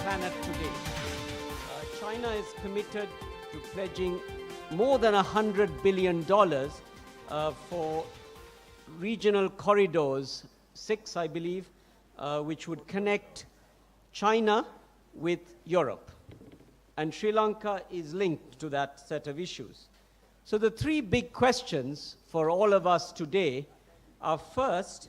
planet today. China is committed to pledging more than $100 billion for regional corridors, 6 I believe, which would connect China with Europe. And Sri Lanka is linked to that set of issues. So the 3 big questions for all of us today are: first,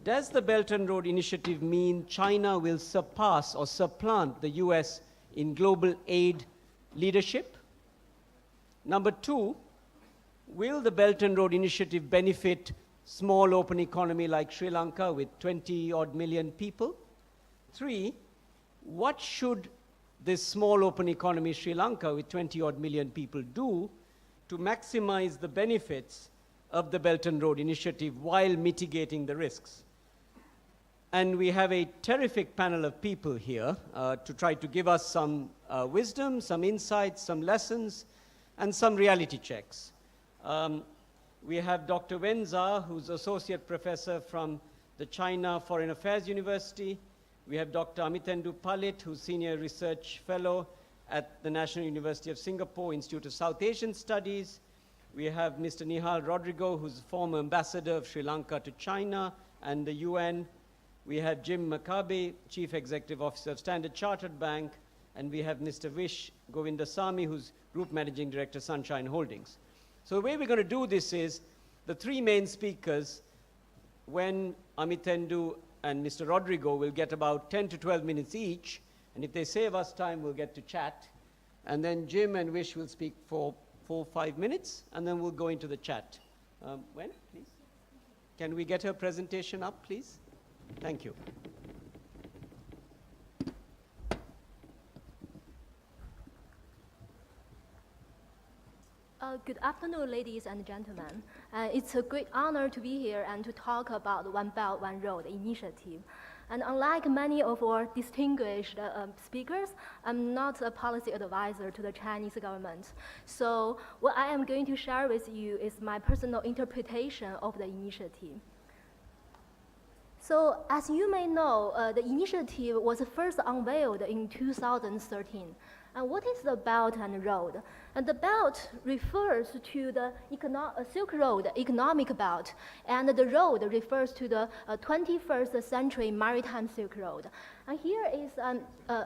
does the Belt and Road Initiative mean China will surpass or supplant the US in global aid leadership? Number 2, will the Belt and Road Initiative benefit small open economy like Sri Lanka with 20-odd million people? 3, what should this small open economy Sri Lanka with 20-odd million people do to maximize the benefits of the Belt and Road Initiative while mitigating the risks? And we have a terrific panel of people here to try to give us some wisdom, some insights, some lessons, and some reality checks. We have Dr. Wen Zha, who's Associate Professor from the China Foreign Affairs University. We have Dr. Amithendu Palit, who's Senior Research Fellow at the National University of Singapore Institute of South Asian Studies. We have Mr. Nihal Rodrigo, who's former ambassador of Sri Lanka to China and the UN. We have Jim Makabe, Chief Executive Officer of Standard Chartered Bank. And we have Mr. Vish Govindasamy, who's Group Managing Director, Sunshine Holdings. So the way we're going to do this is the 3 main speakers, when Amithendu and Mr. Rodrigo, will get about 10 to 12 minutes each. And if they save us time, we'll get to chat. And then Jim and Vish will speak for 4 or 5 minutes, and then we'll go into the chat. When, please? Can we get her presentation up, please? Thank you. Good afternoon, ladies and gentlemen. It's a great honor to be here and to talk about the One Belt, One Road initiative. And unlike many of our distinguished speakers, I'm not a policy advisor to the Chinese government. So what I am going to share with you is my personal interpretation of the initiative. So as you may know, the initiative was first unveiled in 2013. And what is the Belt and Road? And the Belt refers to the Silk Road economic belt, and the road refers to the 21st century Maritime Silk Road. And here is an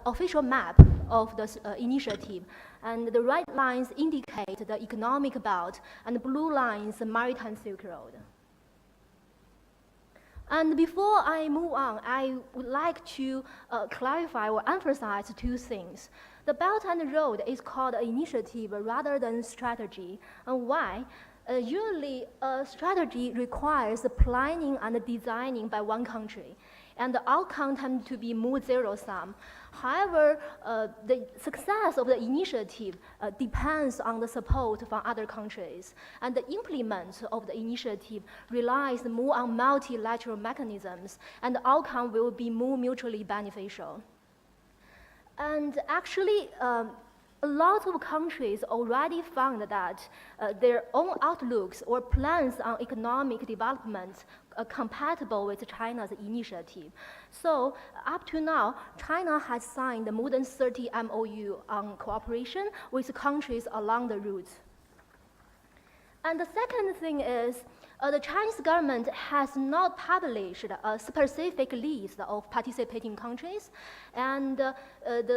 official map of the initiative. And the red lines indicate the economic belt, and the blue lines the Maritime Silk Road. And before I move on, I would like to clarify or emphasize 2 things. The Belt and Road is called an initiative rather than strategy. And why? Usually, a strategy requires the planning and the designing by one country, and the outcome tends to be more zero-sum. However, the success of the initiative depends on the support from other countries, and the implement of the initiative relies more on multilateral mechanisms, and the outcome will be more mutually beneficial. And actually, a lot of countries already found that their own outlooks or plans on economic development are compatible with China's initiative. So up to now, China has signed more than 30 MOU on cooperation with countries along the route. And the second thing is, the Chinese government has not published a specific list of participating countries, and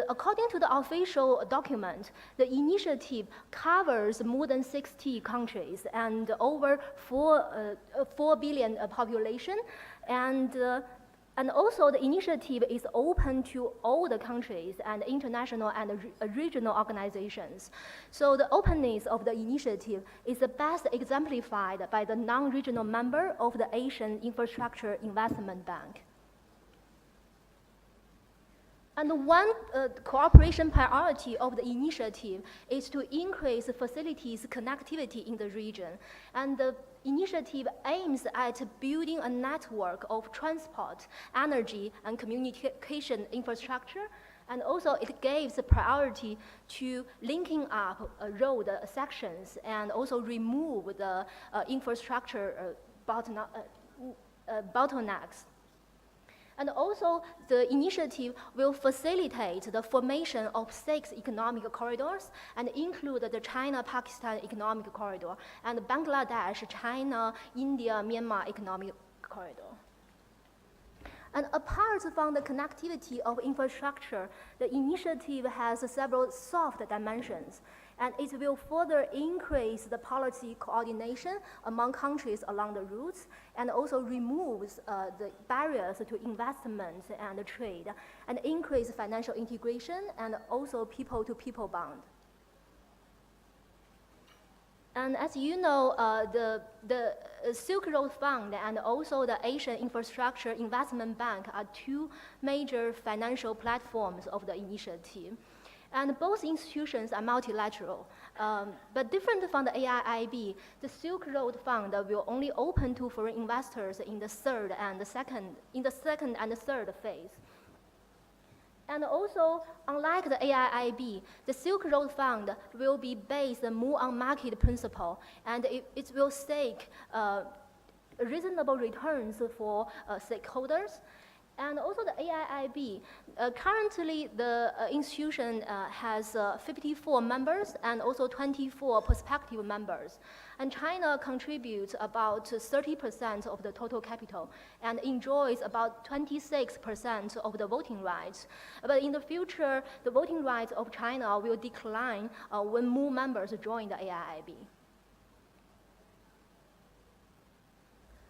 according to the official document, the initiative covers more than 60 countries and over 4 billion population, and also the initiative is open to all the countries and international and regional organizations. So the openness of the initiative is best exemplified by the non-regional member of the Asian Infrastructure Investment Bank. And one cooperation priority of the initiative is to increase facilities connectivity in the region. And the initiative aims at building a network of transport, energy, and communication infrastructure. And also it gives priority to linking up road sections and also remove the infrastructure bottlenecks. And also, the initiative will facilitate the formation of 6 economic corridors and include the China-Pakistan economic corridor and Bangladesh, China, India, Myanmar economic corridor. And apart from the connectivity of infrastructure, the initiative has several soft dimensions, and it will further increase the policy coordination among countries along the routes, and also removes the barriers to investment and trade, and increase financial integration and also people-to-people bond. And as you know, the Silk Road Fund and also the Asian Infrastructure Investment Bank are 2 major financial platforms of the initiative. And both institutions are multilateral. But different from the AIIB, the Silk Road Fund will only open to foreign investors in the second and the third phase. And also, unlike the AIIB, the Silk Road Fund will be based more on market principle, and it will seek reasonable returns for stakeholders. And also the AIIB, currently the institution has 54 members and also 24 prospective members. And China contributes about 30% of the total capital and enjoys about 26% of the voting rights. But in the future, the voting rights of China will decline when more members join the AIIB.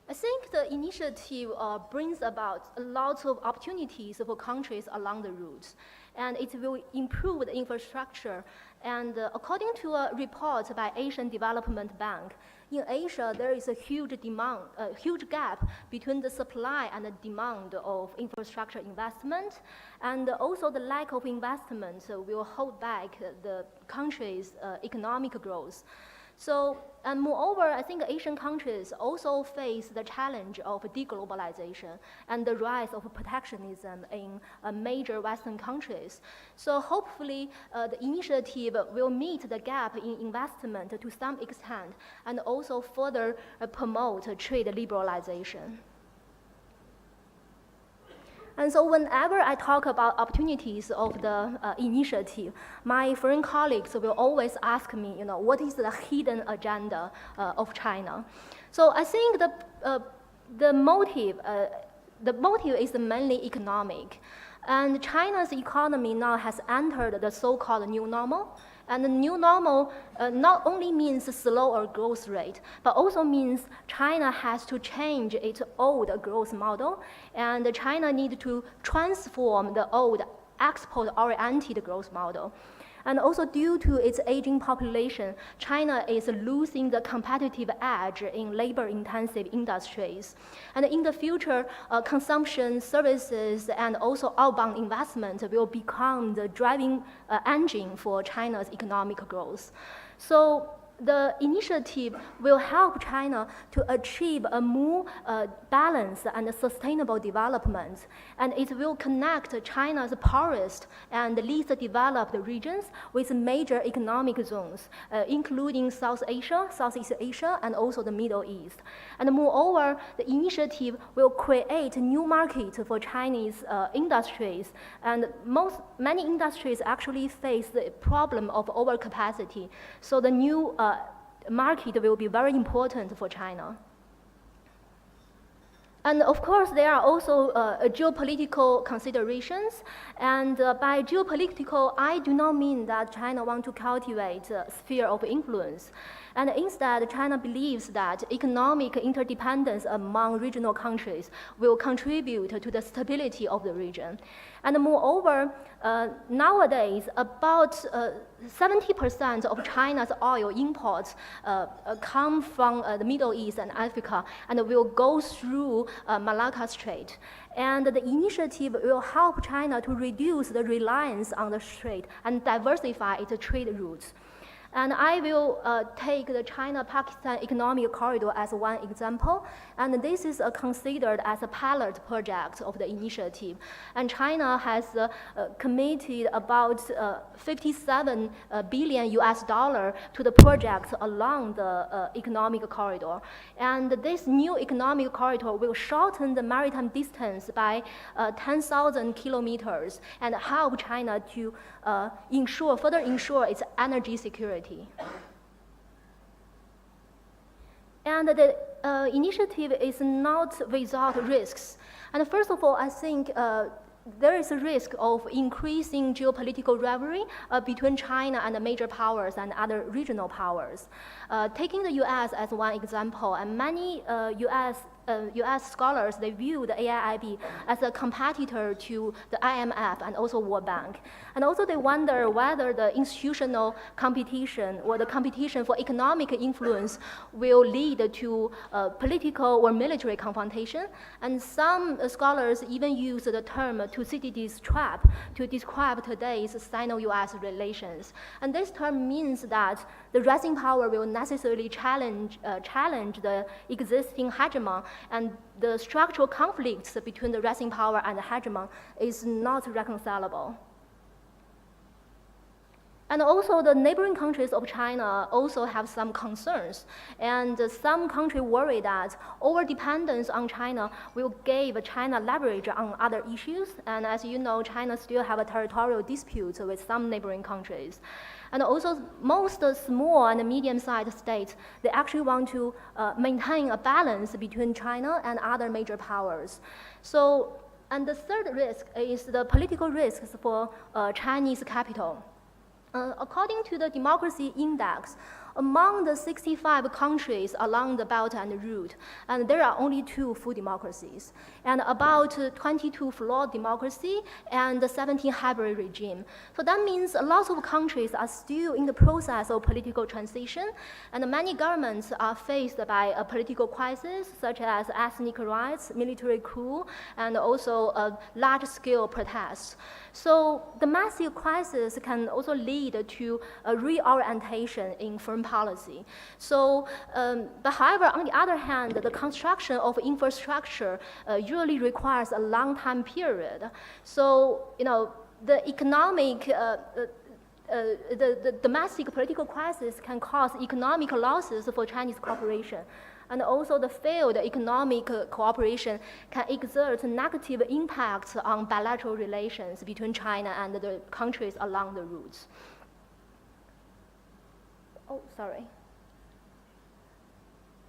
I think the initiative brings about a lot of opportunities for countries along the routes, and it will improve the infrastructure. And according to a report by Asian Development Bank, in Asia there is a huge gap between the supply and the demand of infrastructure investment, and also the lack of investment will hold back the country's economic growth. So, and moreover, I think Asian countries also face the challenge of deglobalization and the rise of protectionism in major Western countries. So hopefully, the initiative will meet the gap in investment to some extent and also further promote trade liberalization. And so whenever I talk about opportunities of the initiative, my foreign colleagues will always ask me, what is the hidden agenda of China? So I think the motive is mainly economic. And China's economy now has entered the so-called new normal. And the new normal not only means slower growth rate, but also means China has to change its old growth model, and China needs to transform the old export-oriented growth model. And also due to its aging population, China is losing the competitive edge in labor-intensive industries. And in the future, consumption, services, and also outbound investment will become the driving engine for China's economic growth. So the initiative will help China to achieve a more balanced and sustainable development, and it will connect China's poorest and least developed regions with major economic zones, including South Asia, Southeast Asia, and also the Middle East. And moreover, the initiative will create new markets for Chinese industries, and many industries actually face the problem of overcapacity. So the new market will be very important for China. And of course, there are also geopolitical considerations. And by geopolitical, I do not mean that China wants to cultivate a sphere of influence. And instead, China believes that economic interdependence among regional countries will contribute to the stability of the region. And moreover, nowadays, about 70% of China's oil imports come from the Middle East and Africa, and will go through Malacca Strait. And the initiative will help China to reduce the reliance on the strait and diversify its trade routes. And I will take the China-Pakistan economic corridor as one example. And this is considered as a pilot project of the initiative. And China has committed about 57 billion US dollar to the project along the economic corridor. And this new economic corridor will shorten the maritime distance by 10,000 kilometers and help China to further ensure its energy security. And the initiative is not without risks. And first of all, I think there is a risk of increasing geopolitical rivalry between China and the major powers and other regional powers. Taking the US as one example, and many US scholars, they view the AIIB as a competitor to the IMF and also World Bank. And also they wonder whether the institutional competition or the competition for economic influence will lead to political or military confrontation. And some scholars even use the term Thucydides' trap to describe today's Sino-US relations. And this term means that the rising power will necessarily challenge the existing hegemon, and the structural conflicts between the rising power and the hegemon is not reconcilable. And also the neighboring countries of China also have some concerns. And some countries worry that over-dependence on China will give China leverage on other issues. And as you know, China still have a territorial dispute with some neighboring countries. And also most small and medium-sized states, they actually want to maintain a balance between China and other major powers. So, and the third risk is the political risks for Chinese capital. According to the Democracy Index, among the 65 countries along the Belt and Route, and there are only 2 full democracies, and about 22 flawed democracy and 17 hybrid regime. So that means a lot of countries are still in the process of political transition, and many governments are faced by a political crisis, such as ethnic riots, military coup, and also large-scale protests. So the massive crisis can also lead to a reorientation in foreign policy. So, but however, on the other hand, the construction of infrastructure usually requires a long time period. So, you know, the economic the domestic political crisis can cause economic losses for Chinese corporation. And also the failed economic cooperation can exert negative impacts on bilateral relations between China and the countries along the routes. Oh, sorry.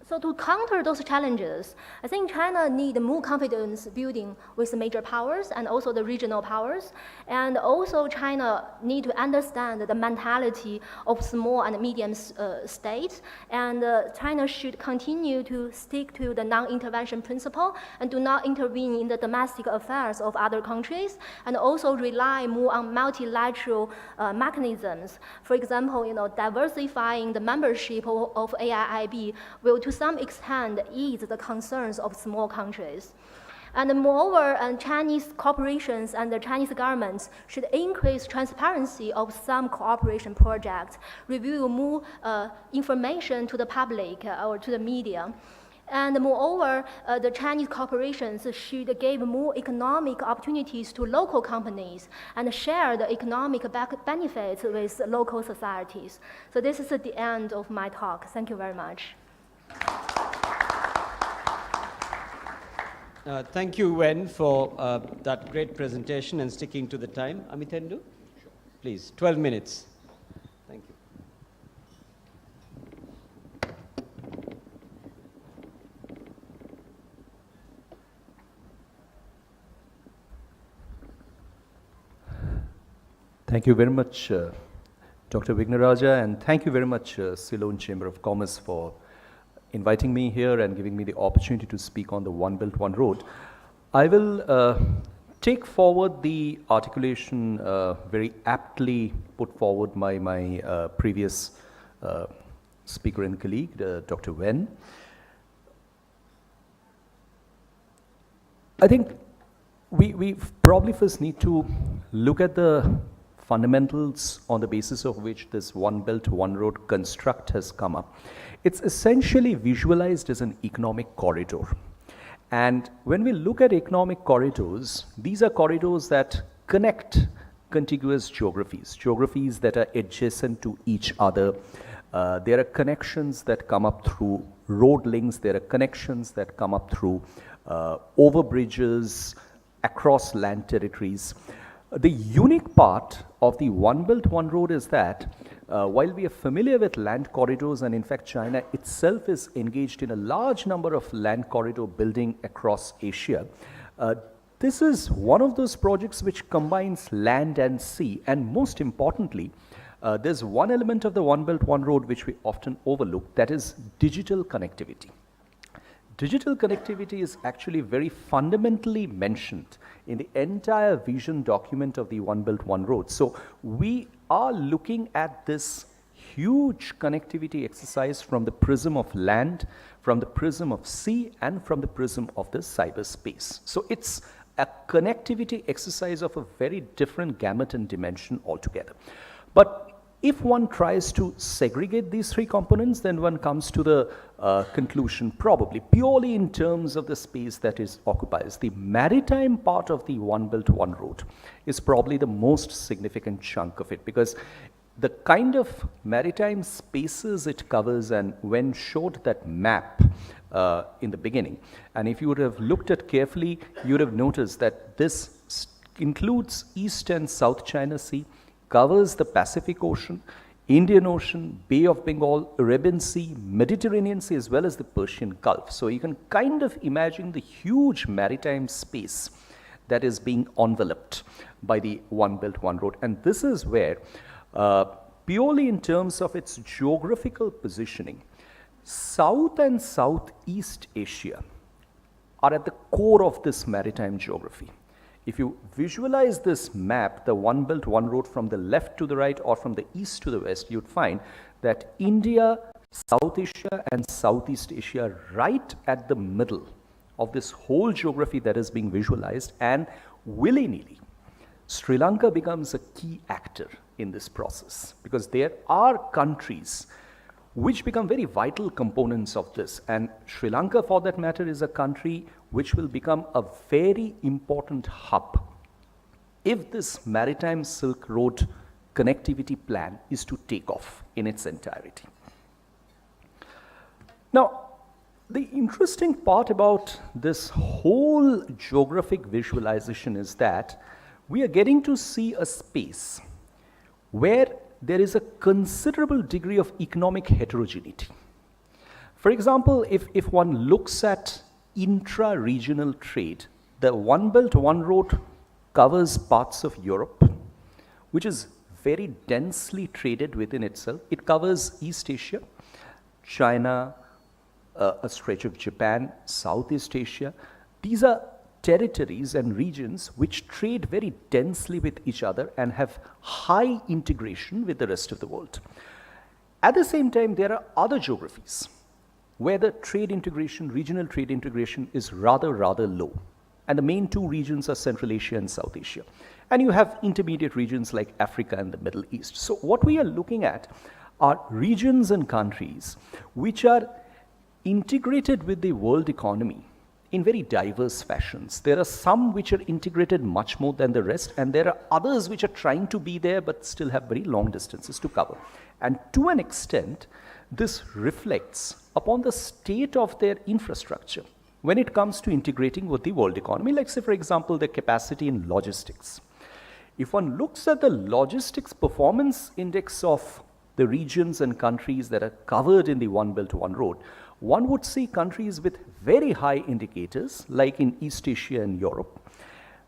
So to counter those challenges, I think China needs more confidence building with major powers and also the regional powers. And also China needs to understand the mentality of small and medium states. And China should continue to stick to the non-intervention principle and do not intervene in the domestic affairs of other countries, and also rely more on multilateral mechanisms. For example, you know, diversifying the membership of AIIB will to some extent ease the concerns of small countries. And moreover, Chinese corporations and the Chinese governments should increase transparency of some cooperation projects, reveal more information to the public or to the media. And moreover, the Chinese corporations should give more economic opportunities to local companies and share the economic benefits with local societies. So this is the end of my talk. Thank you very much. Thank you, Wen, for that great presentation and sticking to the time. Amithendu, please, 12 minutes. Thank you. Thank you very much, Dr. Vignaraja, and thank you very much, Ceylon Chamber of Commerce, for inviting me here and giving me the opportunity to speak on the One Belt, One Road. I will take forward the articulation very aptly put forward by my previous speaker and colleague, Dr. Wen. I think we probably first need to look at the fundamentals on the basis of which this One Belt, One Road construct has come up. It's essentially visualized as an economic corridor. And when we look at economic corridors, these are corridors that connect contiguous geographies that are adjacent to each other. There are connections that come up through road links, there are connections that come up through overbridges across land territories. The unique part of the One Belt, One Road is that while we are familiar with land corridors, and in fact China itself is engaged in a large number of land corridor building across Asia, this is one of those projects which combines land and sea, and most importantly, there's one element of the One Belt, One Road which we often overlook, that is digital connectivity. Digital connectivity is actually very fundamentally mentioned in the entire vision document of the One Belt, One Road. So we are looking at this huge connectivity exercise from the prism of land, from the prism of sea, and from the prism of the cyberspace. So it's a connectivity exercise of a very different gamut and dimension altogether. But if one tries to segregate these three components, then one comes to the conclusion, probably purely in terms of the space that it occupies. The maritime part of the One Belt, One Road is probably the most significant chunk of it, because the kind of maritime spaces it covers, and when showed that map in the beginning, and if you would have looked at carefully, you would have noticed that this includes East and South China Sea, covers the Pacific Ocean, Indian Ocean, Bay of Bengal, Arabian Sea, Mediterranean Sea, as well as the Persian Gulf. So you can kind of imagine the huge maritime space that is being enveloped by the One Belt, One Road. And this is where, purely in terms of its geographical positioning, South and Southeast Asia are at the core of this maritime geography. If you visualize this map, the One Belt, One Road from the left to the right or from the east to the west, you'd find that India, South Asia, and Southeast Asia are right at the middle of this whole geography that is being visualized, and willy-nilly, Sri Lanka becomes a key actor in this process, because there are countries which become very vital components of this. And Sri Lanka, for that matter, is a country which will become a very important hub if this Maritime Silk Road connectivity plan is to take off in its entirety. Now, the interesting part about this whole geographic visualization is that we are getting to see a space where there is a considerable degree of economic heterogeneity. For example, if one looks at intra-regional trade, the One Belt, One Road covers parts of Europe, which is very densely traded within itself. It covers East Asia, China, a stretch of Japan, Southeast Asia. These are territories and regions which trade very densely with each other and have high integration with the rest of the world. At the same time, there are other geographies where the trade integration, regional trade integration, is rather low. And the main two regions are Central Asia and South Asia. And you have intermediate regions like Africa and the Middle East. So what we are looking at are regions and countries which are integrated with the world economy in very diverse fashions. There are some which are integrated much more than the rest, and there are others which are trying to be there but still have very long distances to cover. And to an extent, this reflects upon the state of their infrastructure when it comes to integrating with the world economy. Like, say, for example, the capacity in logistics. If one looks at the logistics performance index of the regions and countries that are covered in the One Belt, One Road, one would see countries with very high indicators, like in East Asia and Europe,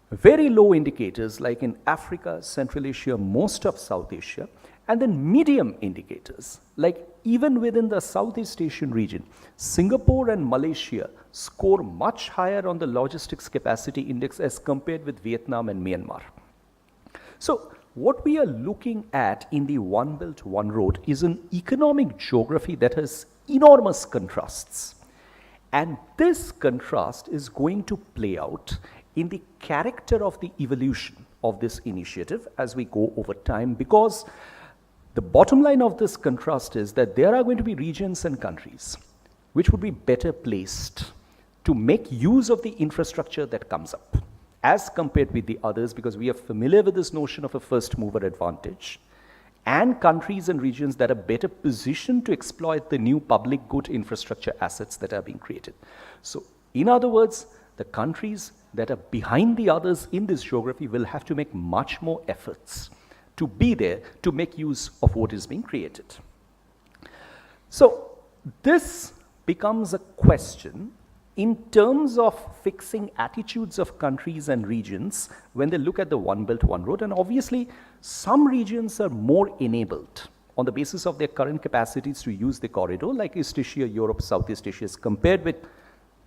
very low indicators, like in Africa, Central Asia, most of South Asia, and then medium indicators, like even within the Southeast Asian region, Singapore and Malaysia score much higher on the logistics capacity index as compared with Vietnam and Myanmar. So what we are looking at in the One Belt, One Road is an economic geography that has enormous contrasts. And this contrast is going to play out in the character of the evolution of this initiative as we go over time, because the bottom line of this contrast is that there are going to be regions and countries which would be better placed to make use of the infrastructure that comes up as compared with the others, because we are familiar with this notion of a first mover advantage, and countries and regions that are better positioned to exploit the new public good infrastructure assets that are being created. So in other words, the countries that are behind the others in this geography will have to make much more efforts to be there to make use of what is being created. So this becomes a question in terms of fixing attitudes of countries and regions when they look at the One Belt, One Road. And obviously, some regions are more enabled on the basis of their current capacities to use the corridor, like East Asia, Europe, Southeast Asia, as compared with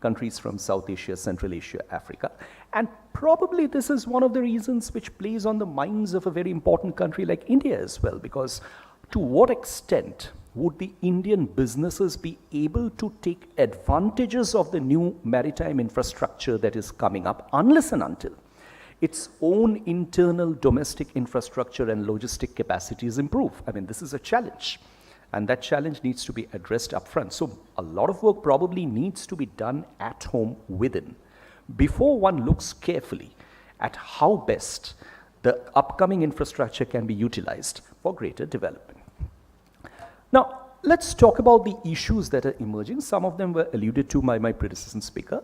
countries from South Asia, Central Asia, Africa. And probably this is one of the reasons which plays on the minds of a very important country like India as well, because to what extent would the Indian businesses be able to take advantages of the new maritime infrastructure that is coming up unless and until its own internal domestic infrastructure and logistic capacities improve? I mean, this is a challenge, and that challenge needs to be addressed upfront. So a lot of work probably needs to be done at home within before one looks carefully at how best the upcoming infrastructure can be utilized for greater development. Now, let's talk about the issues that are emerging. Some of them were alluded to by my predecessor speaker.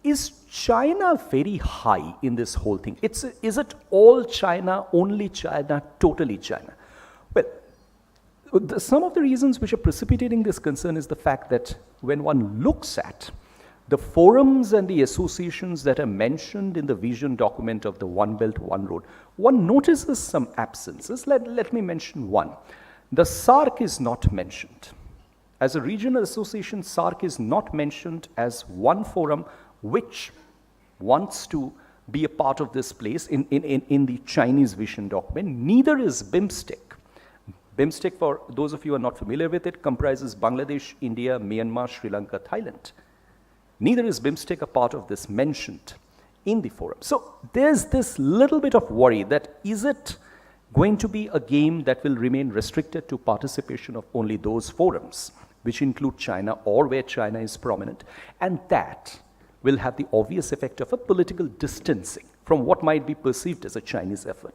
Is China very high in this whole thing? Is it all China, only China, totally China? Well, some of the reasons which are precipitating this concern is the fact that when one looks at the forums and the associations that are mentioned in the vision document of the One Belt, One Road, one notices some absences. Let me mention one. The SAARC is not mentioned. As a regional association, SAARC is not mentioned as one forum which wants to be a part of this place in the Chinese vision document. Neither is BIMSTEC. BIMSTEC, for those of you who are not familiar with it, comprises Bangladesh, India, Myanmar, Sri Lanka, Thailand. Neither is BIMSTEC a part of this mentioned in the forum. So there's this little bit of worry that is it going to be a game that will remain restricted to participation of only those forums, which include China or where China is prominent, and that will have the obvious effect of a political distancing from what might be perceived as a Chinese effort.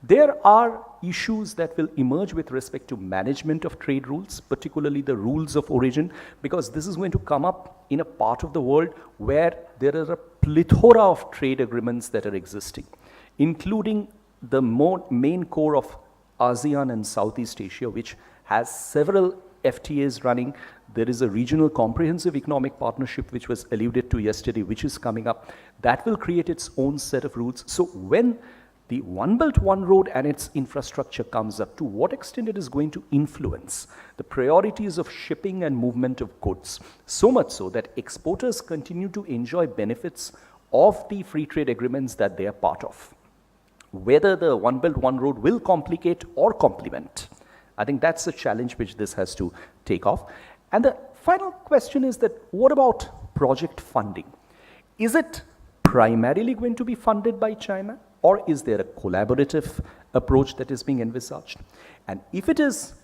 There are issues that will emerge with respect to management of trade rules, particularly the rules of origin, because this is going to come up in a part of the world where there are a plethora of trade agreements that are existing, including the main core of ASEAN and Southeast Asia, which has several FTAs running. There is a regional comprehensive economic partnership which was alluded to yesterday, which is coming up. That will create its own set of rules. So when the One Belt, One Road and its infrastructure comes up, to what extent it is going to influence the priorities of shipping and movement of goods, so much so that exporters continue to enjoy benefits of the free trade agreements that they are part of. Whether the One Belt, One Road will complicate or complement, I think that's the challenge which this has to take off. And the final question is that what about project funding? Is it primarily going to be funded by China, or is there a collaborative approach that is being envisaged? And if it is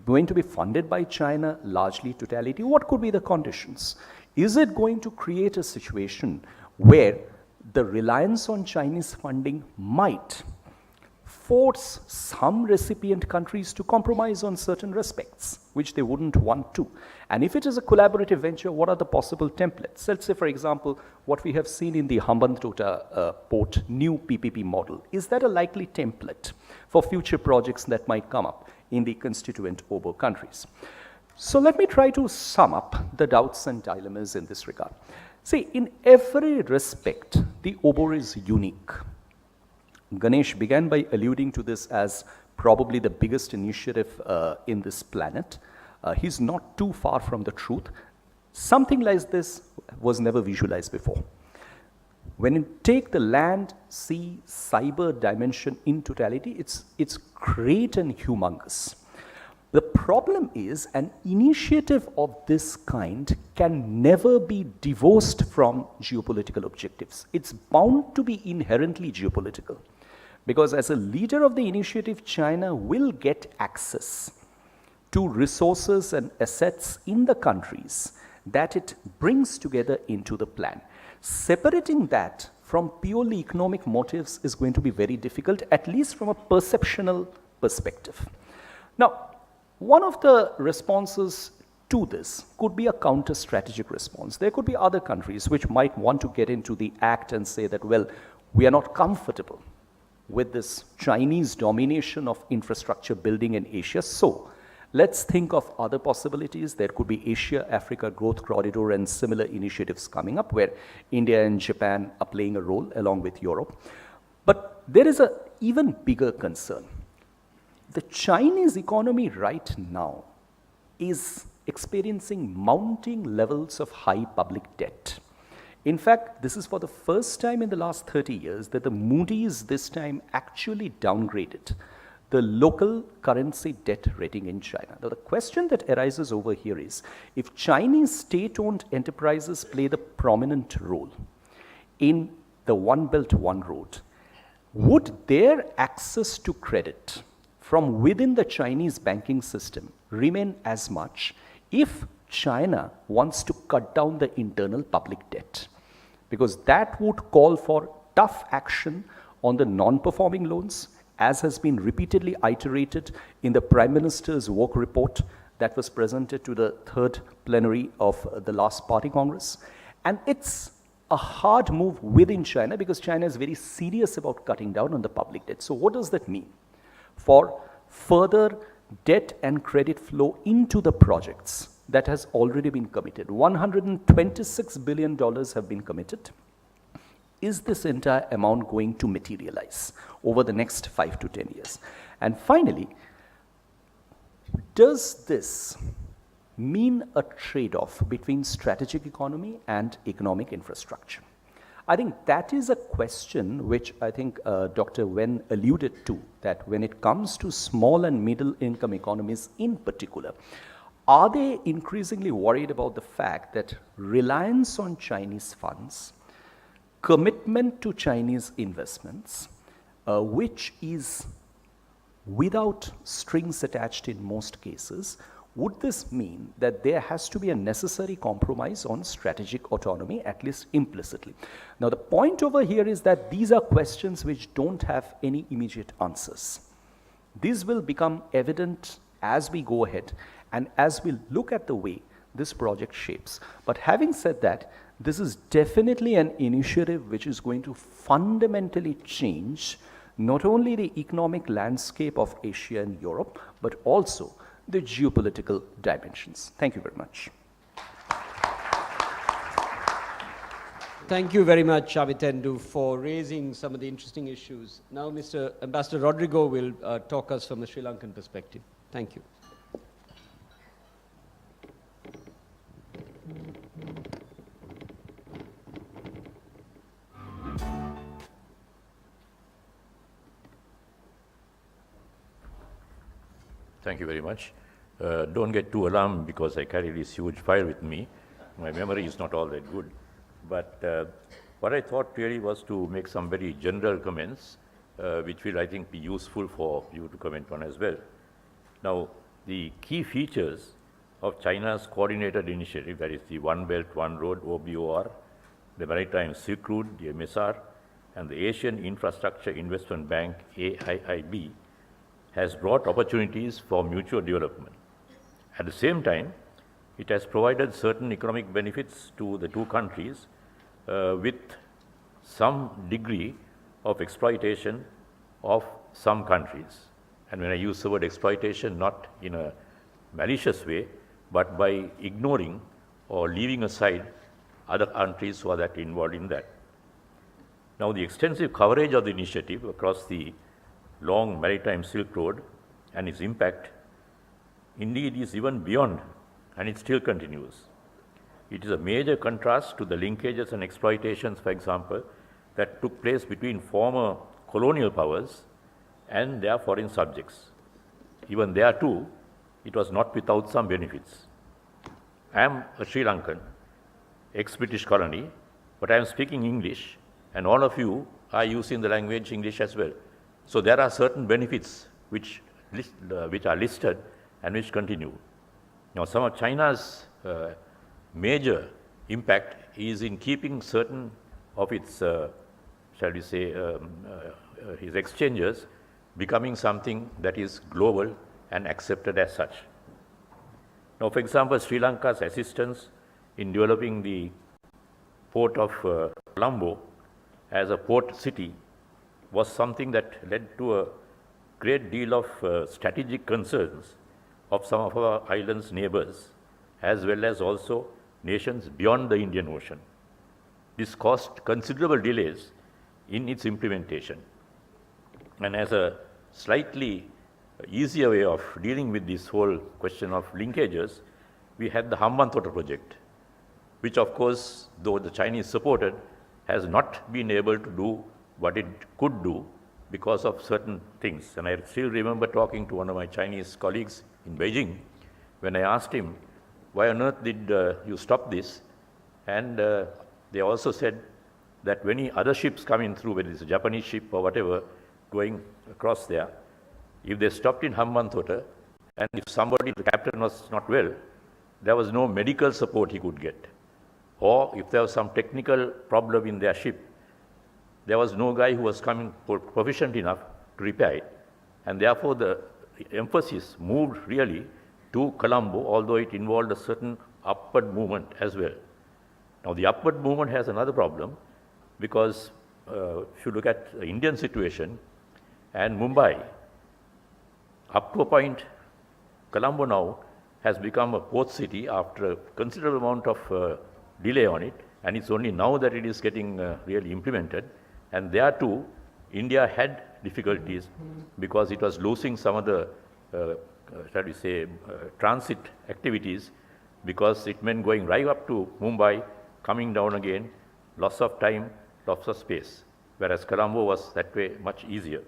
going to be funded by China, largely totality, what could be the conditions? Is it going to create a situation where the reliance on Chinese funding might force some recipient countries to compromise on certain respects, which they wouldn't want to? And if it is a collaborative venture, what are the possible templates? Let's say, for example, what we have seen in the Hambantota port new PPP model. Is that a likely template for future projects that might come up in the constituent OBOR countries? So let me try to sum up the doubts and dilemmas in this regard. See, in every respect, the OBOR is unique. Ganesh began by alluding to this as probably the biggest initiative in this planet. He's not too far from the truth. Something like this was never visualized before. When you take the land, sea, cyber dimension in totality, it's great and humongous. The problem is an initiative of this kind can never be divorced from geopolitical objectives. It's bound to be inherently geopolitical. Because as a leader of the initiative, China will get access to resources and assets in the countries that it brings together into the plan. Separating that from purely economic motives is going to be very difficult, at least from a perceptional perspective. Now, one of the responses to this could be a counter-strategic response. There could be other countries which might want to get into the act and say that, well, we are not comfortable with this Chinese domination of infrastructure building in Asia, so let's think of other possibilities. There could be Asia-Africa Growth Corridor and similar initiatives coming up where India and Japan are playing a role along with Europe. But there is an even bigger concern. The Chinese economy right now is experiencing mounting levels of high public debt. In fact, this is for the first time in the last 30 years that the Moody's this time actually downgraded the local currency debt rating in China. Now, the question that arises over here is, if Chinese state-owned enterprises play the prominent role in the One Belt, One Road, would their access to credit from within the Chinese banking system remain as much if China wants to cut down the internal public debt? Because that would call for tough action on the non-performing loans, as has been repeatedly iterated in the Prime Minister's work report that was presented to the third plenary of the last Party Congress. And it's a hard move within China because China is very serious about cutting down on the public debt. So what does that mean for further debt and credit flow into the projects that has already been committed? $126 billion have been committed. Is this entire amount going to materialize over the next 5 to 10 years? And finally, does this mean a trade-off between strategic economy and economic infrastructure? I think that is a question which I think Dr. Wen alluded to, that when it comes to small and middle income economies in particular, are they increasingly worried about the fact that reliance on Chinese funds, commitment to Chinese investments, which is without strings attached in most cases, would this mean that there has to be a necessary compromise on strategic autonomy, at least implicitly? Now, the point over here is that these are questions which don't have any immediate answers. These will become evident as we go ahead and as we look at the way this project shapes. But having said that, this is definitely an initiative which is going to fundamentally change not only the economic landscape of Asia and Europe, but also the geopolitical dimensions. Thank you very much. Thank you very much, Avitendu, for raising some of the interesting issues. Now, Mr. Ambassador Rodrigo will talk us from the Sri Lankan perspective. Thank you. Thank you very much. Don't get too alarmed because I carry this huge file with me. My memory is not all that good. But what I thought really was to make some very general comments, which will, I think, be useful for you to comment on as well. Now, the key features of China's coordinated initiative, that is the One Belt, One Road, OBOR, the Maritime Silk Route, the MSR, and the Asian Infrastructure Investment Bank, AIIB, has brought opportunities for mutual development. At the same time, it has provided certain economic benefits to the two countries with some degree of exploitation of some countries. And when I use the word exploitation, not in a malicious way, but by ignoring or leaving aside other countries who are that involved in that. Now, the extensive coverage of the initiative across the long maritime Silk Road and its impact indeed is even beyond, and it still continues. It is a major contrast to the linkages and exploitations, for example, that took place between former colonial powers and their foreign subjects. Even there too, it was not without some benefits. I am a Sri Lankan, ex-British colony, but I am speaking English, and all of you are using the language English as well. So there are certain benefits which are listed and which continue. Now, some of China's major impact is in keeping certain of its, shall we say, his exchanges becoming something that is global and accepted as such. Now, for example, Sri Lanka's assistance in developing the port of Colombo as a port city was something that led to a great deal of strategic concerns of some of our island's neighbors, as well as also nations beyond the Indian Ocean. This caused considerable delays in its implementation. And as a slightly easier way of dealing with this whole question of linkages, we had the Hambantota project, which of course, though the Chinese supported, has not been able to do what it could do because of certain things. And I still remember talking to one of my Chinese colleagues in Beijing when I asked him, why on earth did you stop this? And they also said that when other ships come in through, whether it's a Japanese ship or whatever, going across there, if they stopped in Hambantota, and if somebody, the captain was not well, there was no medical support he could get. Or if there was some technical problem in their ship, there was no guy who was coming proficient enough to repair it. And therefore, the emphasis moved really to Colombo, although it involved a certain upward movement as well. Now, the upward movement has another problem because if you look at the Indian situation and Mumbai, up to a point, Colombo now has become a port city after a considerable amount of delay on it, and it's only now that it is getting really implemented. And there too, India had difficulties because it was losing some of the, shall we say, transit activities because it meant going right up to Mumbai, coming down again, loss of time, loss of space, whereas Colombo was that way much easier.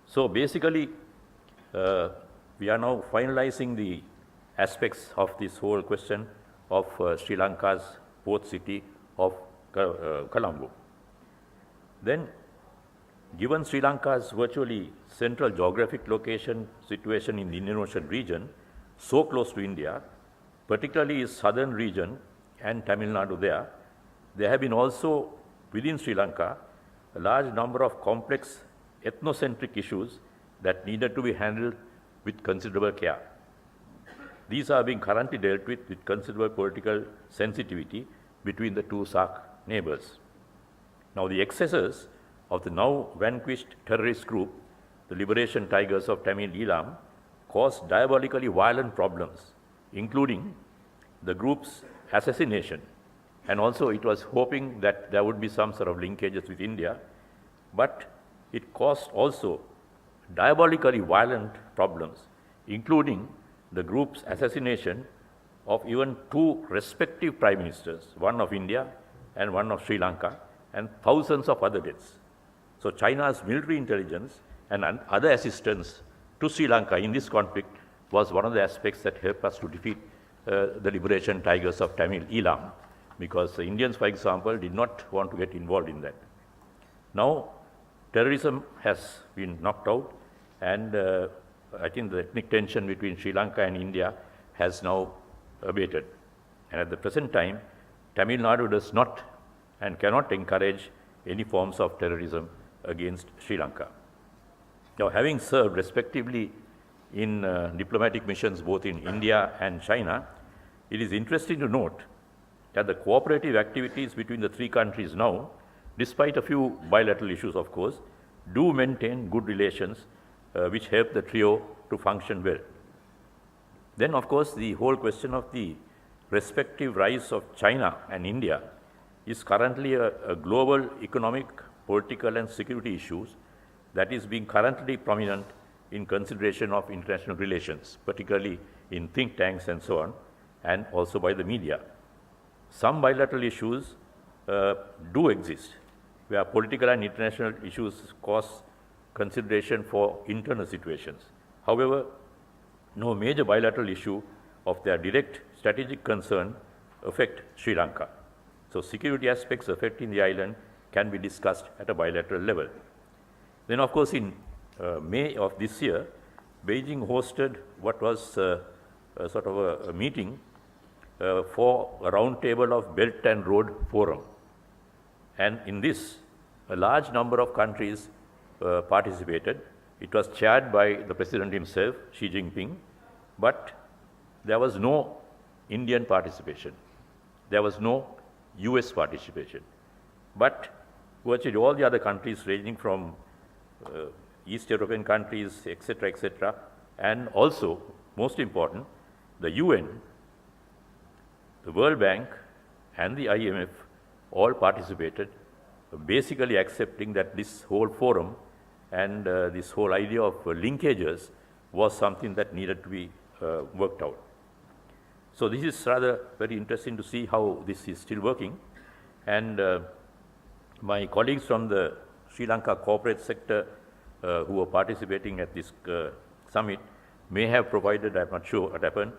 So basically, we are now finalizing the aspects of this whole question of Sri Lanka's port city of Colombo. Then, given Sri Lanka's virtually central geographic location situation in the Indian Ocean region, so close to India, particularly its southern region and Tamil Nadu there have been also within Sri Lanka a large number of complex ethnocentric issues that needed to be handled with considerable care. These are being currently dealt with considerable political sensitivity between the two SAARC neighbors. Now, the excesses of the now vanquished terrorist group, the Liberation Tigers of Tamil Eelam, caused diabolically violent problems, including the group's assassination. And also, it was hoping that there would be some sort of linkages with India, but it caused also diabolically violent problems, including the group's assassination of even two respective prime ministers, one of India and one of Sri Lanka, and thousands of other deaths. So China's military intelligence and other assistance to Sri Lanka in this conflict was one of the aspects that helped us to defeat the Liberation Tigers of Tamil Eelam, because the Indians, for example, did not want to get involved in that. Now, terrorism has been knocked out, and I think the ethnic tension between Sri Lanka and India has now abated. And at the present time, Tamil Nadu does not and cannot encourage any forms of terrorism against Sri Lanka. Now, having served respectively in diplomatic missions both in India and China, it is interesting to note that the cooperative activities between the three countries now, despite a few bilateral issues, of course, do maintain good relations which help the trio to function well. Then, of course, the whole question of the respective rise of China and India is currently a global economic, political, and security issues that is being currently prominent in consideration of international relations, particularly in think tanks and so on, and also by the media. Some bilateral issues do exist, where political and international issues cause consideration for internal situations. However, no major bilateral issue of their direct strategic concern affect Sri Lanka. So security aspects affecting the island can be discussed at a bilateral level. Then, of course, in May of this year, Beijing hosted what was a sort of a meeting for a roundtable of Belt and Road Forum. And in this, a large number of countries participated. It was chaired by the president himself, Xi Jinping, but there was no Indian participation. There was no US participation. But virtually all the other countries, ranging from East European countries, etc., and also, most important, the UN, the World Bank, and the IMF all participated, basically accepting that this whole forum and this whole idea of linkages was something that needed to be worked out. So this is rather very interesting to see how this is still working. And my colleagues from the Sri Lanka corporate sector who are participating at this summit may have provided, I'm not sure what happened,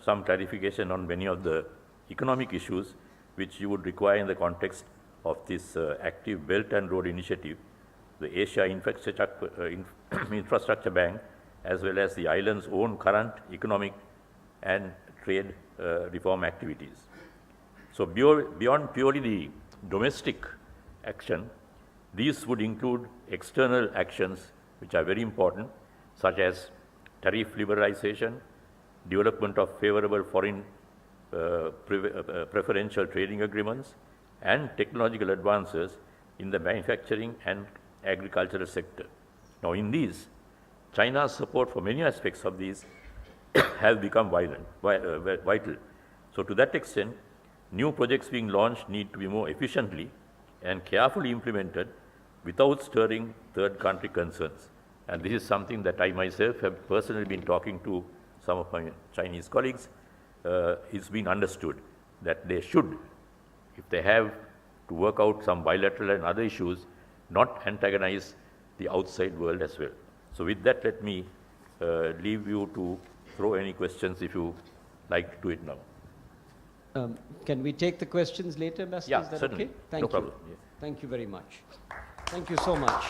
some clarification on many of the economic issues which you would require in the context of this active Belt and Road Initiative, the Asia Infrastructure Bank, as well as the island's own current economic and trade reform activities. So beyond purely the domestic action, these would include external actions which are very important, such as tariff liberalization, development of favorable foreign preferential trading agreements, and technological advances in the manufacturing and agricultural sector. Now, in these, China's support for many aspects of these has become vital. So to that extent, new projects being launched need to be more efficiently and carefully implemented without stirring third country concerns. And this is something that I myself have personally been talking to some of my Chinese colleagues. It's been understood that they should, if they have to work out some bilateral and other issues, not antagonize the outside world as well. So with that, let me leave you to throw any questions if you like to do it now. Can we take the questions later, Ambassador? Yeah, Is that certainly. okay? Thank No you. problem. Yeah. Thank you very much. Thank you so much.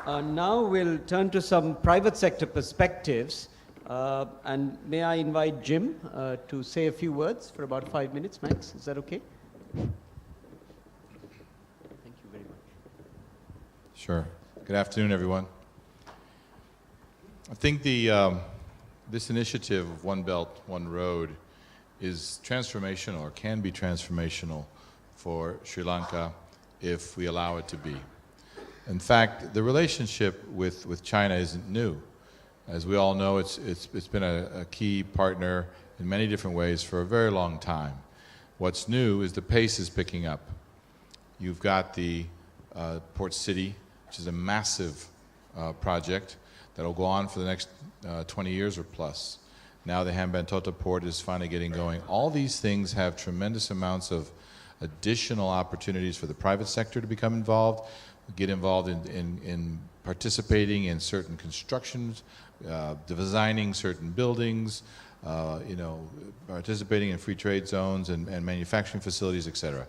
Now we'll turn to some private sector perspectives. And may I invite Jim to say a few words for about 5 minutes, Max? Is that okay? Thank you very much. Sure. Good afternoon, everyone. I think this initiative of One Belt, One Road is transformational, or can be transformational, for Sri Lanka if we allow it to be. In fact, the relationship with China isn't new. As we all know, it's been a key partner in many different ways for a very long time. What's new is the pace is picking up. You've got the Port City, which is a massive project that will go on for the next 20 years or plus. Now the Hambantota port is finally getting going. All these things have tremendous amounts of additional opportunities for the private sector to become involved, get involved in participating in certain constructions, designing certain buildings, participating in free trade zones and manufacturing facilities, etc.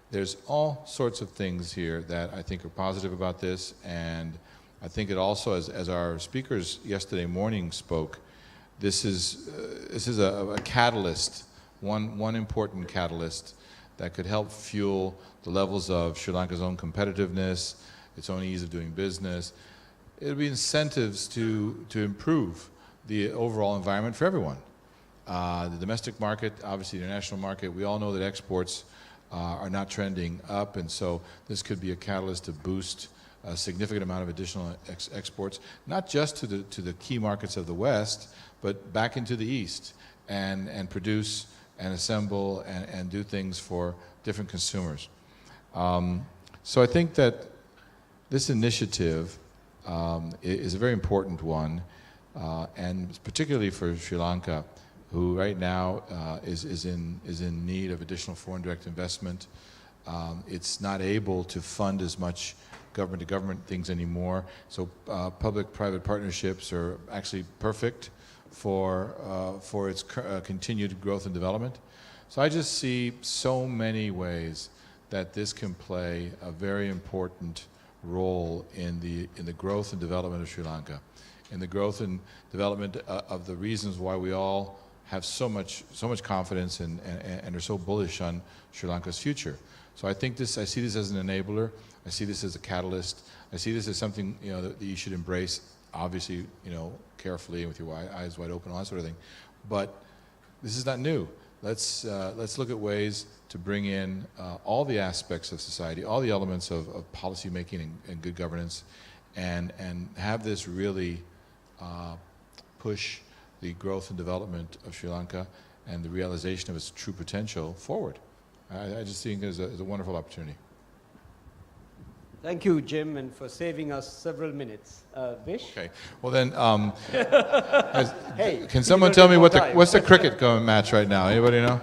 There's all sorts of things here that I think are positive about this, and I think it also, as our speakers yesterday morning spoke, this is a catalyst, one important catalyst that could help fuel the levels of Sri Lanka's own competitiveness, its own ease of doing business. It'll be incentives to improve the overall environment for everyone. The domestic market, obviously the international market, we all know that exports are not trending up, and so this could be a catalyst to boost a significant amount of additional exports, not just to the key markets of the West, but back into the East, and produce and assemble and do things for different consumers. So I think that this initiative is a very important one, and particularly for Sri Lanka, who right now is in need of additional foreign direct investment. It's not able to fund as much government-to-government things anymore, so public-private partnerships are actually perfect for its continued growth and development. So I just see so many ways that this can play a very important role in the growth and development of Sri Lanka, in the growth and development of the reasons why we all have so much confidence and are so bullish on Sri Lanka's future. So I see this as an enabler. I see this as a catalyst. I see this as something that you should embrace, obviously, carefully and with your eyes wide open, all that sort of thing. But this is not new. Let's look at ways to bring in all the aspects of society, all the elements of policy making and good governance, and have this really push the growth and development of Sri Lanka and the realization of its true potential forward. I just think it's a wonderful opportunity. Thank you, Jim, and for saving us several minutes. Vish? Okay. Well then, Hey, can someone tell me what's the cricket match right now? Anybody know?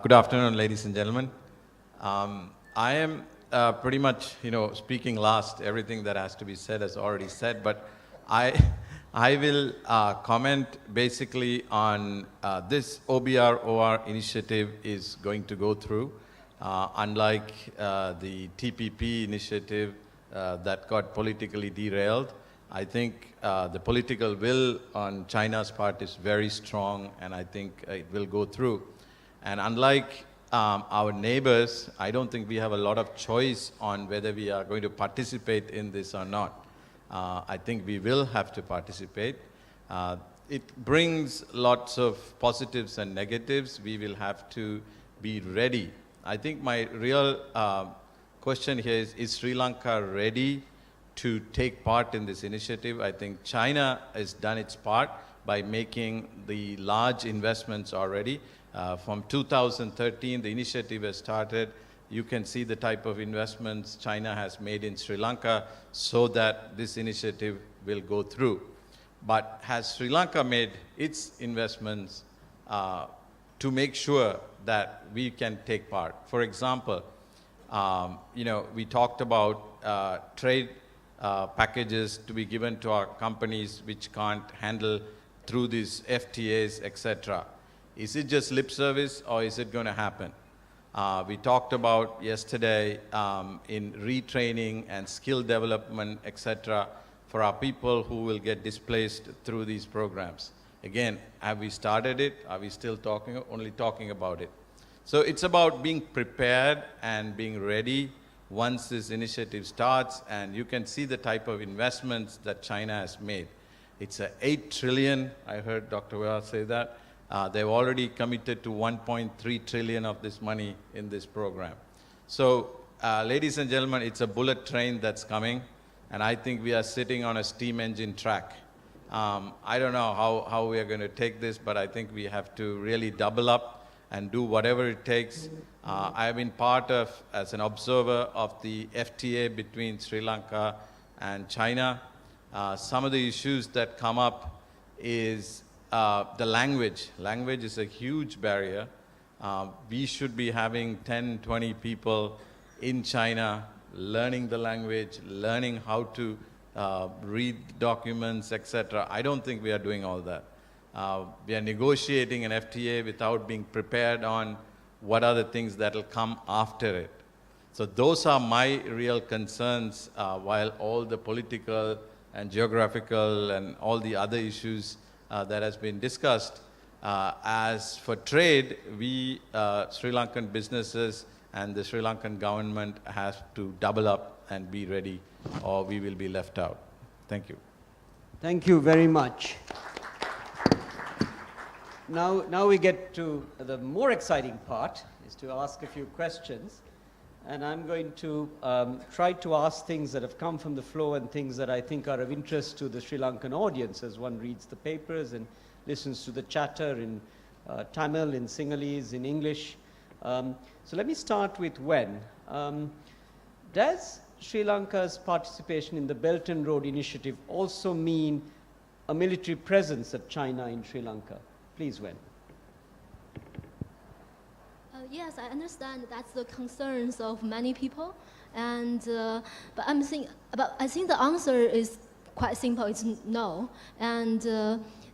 Good afternoon, ladies and gentlemen. I am pretty much, speaking last. Everything that has to be said is already said, but I will comment basically on this OBOR initiative is going to go through. Unlike the TPP initiative that got politically derailed, I think the political will on China's part is very strong, and I think it will go through. And unlike our neighbors, I don't think we have a lot of choice on whether we are going to participate in this or not. I think we will have to participate. It brings lots of positives and negatives. We will have to be ready. I think my real question here is Sri Lanka ready to take part in this initiative? I think China has done its part by making the large investments already. From 2013, the initiative has started. You can see the type of investments China has made in Sri Lanka so that this initiative will go through. But has Sri Lanka made its investments to make sure that we can take part? For example, we talked about trade packages to be given to our companies which can't handle through these FTAs, etc. Is it just lip service or is it going to happen? We talked about yesterday in retraining and skill development, etc., for our people who will get displaced through these programs. Again, have we started it? Are we still only talking about it? So it's about being prepared and being ready once this initiative starts, and you can see the type of investments that China has made. It's a 8 trillion, I heard Dr. Vela say that. They've already committed to 1.3 trillion of this money in this program. So, ladies and gentlemen, it's a bullet train that's coming, and I think we are sitting on a steam engine track. I don't know how we are going to take this, but I think we have to really double up and do whatever it takes. I have been part of, as an observer of the FTA between Sri Lanka and China. Some of the issues that come up is the language. Language is a huge barrier. We should be having 10, 20 people in China learning the language, learning how to read documents, etc. I don't think we are doing all that. We are negotiating an FTA without being prepared on what are the things that will come after it. So those are my real concerns, while all the political and geographical and all the other issues that has been discussed. As for trade, we, Sri Lankan businesses and the Sri Lankan government has to double up and be ready, or we will be left out. Thank you. Thank you very much. Now we get to the more exciting part, is to ask a few questions. And I'm going to try to ask things that have come from the floor and things that I think are of interest to the Sri Lankan audience as one reads the papers and listens to the chatter in Tamil, in Sinhalese, in English. So let me start with Wen. Does Sri Lanka's participation in the Belt and Road Initiative also mean a military presence of China in Sri Lanka? Please, Wen. Yes, I understand that's the concerns of many people, and but I think the answer is quite simple. It's no, and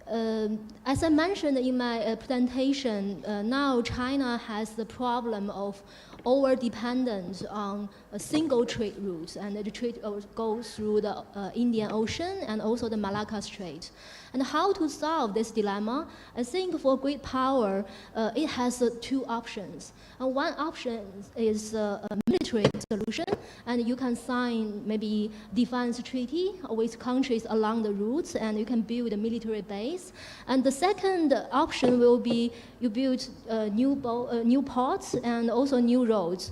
As I mentioned in my presentation, now China has the problem of over-dependence on a single trade routes, and the trade goes through the Indian Ocean and also the Malacca Strait. And how to solve this dilemma? I think for great power, it has two options. One option is a military solution, and you can sign maybe defense treaty with countries along the routes, and you can build a military base. And the second option will be you build new ports and also new roads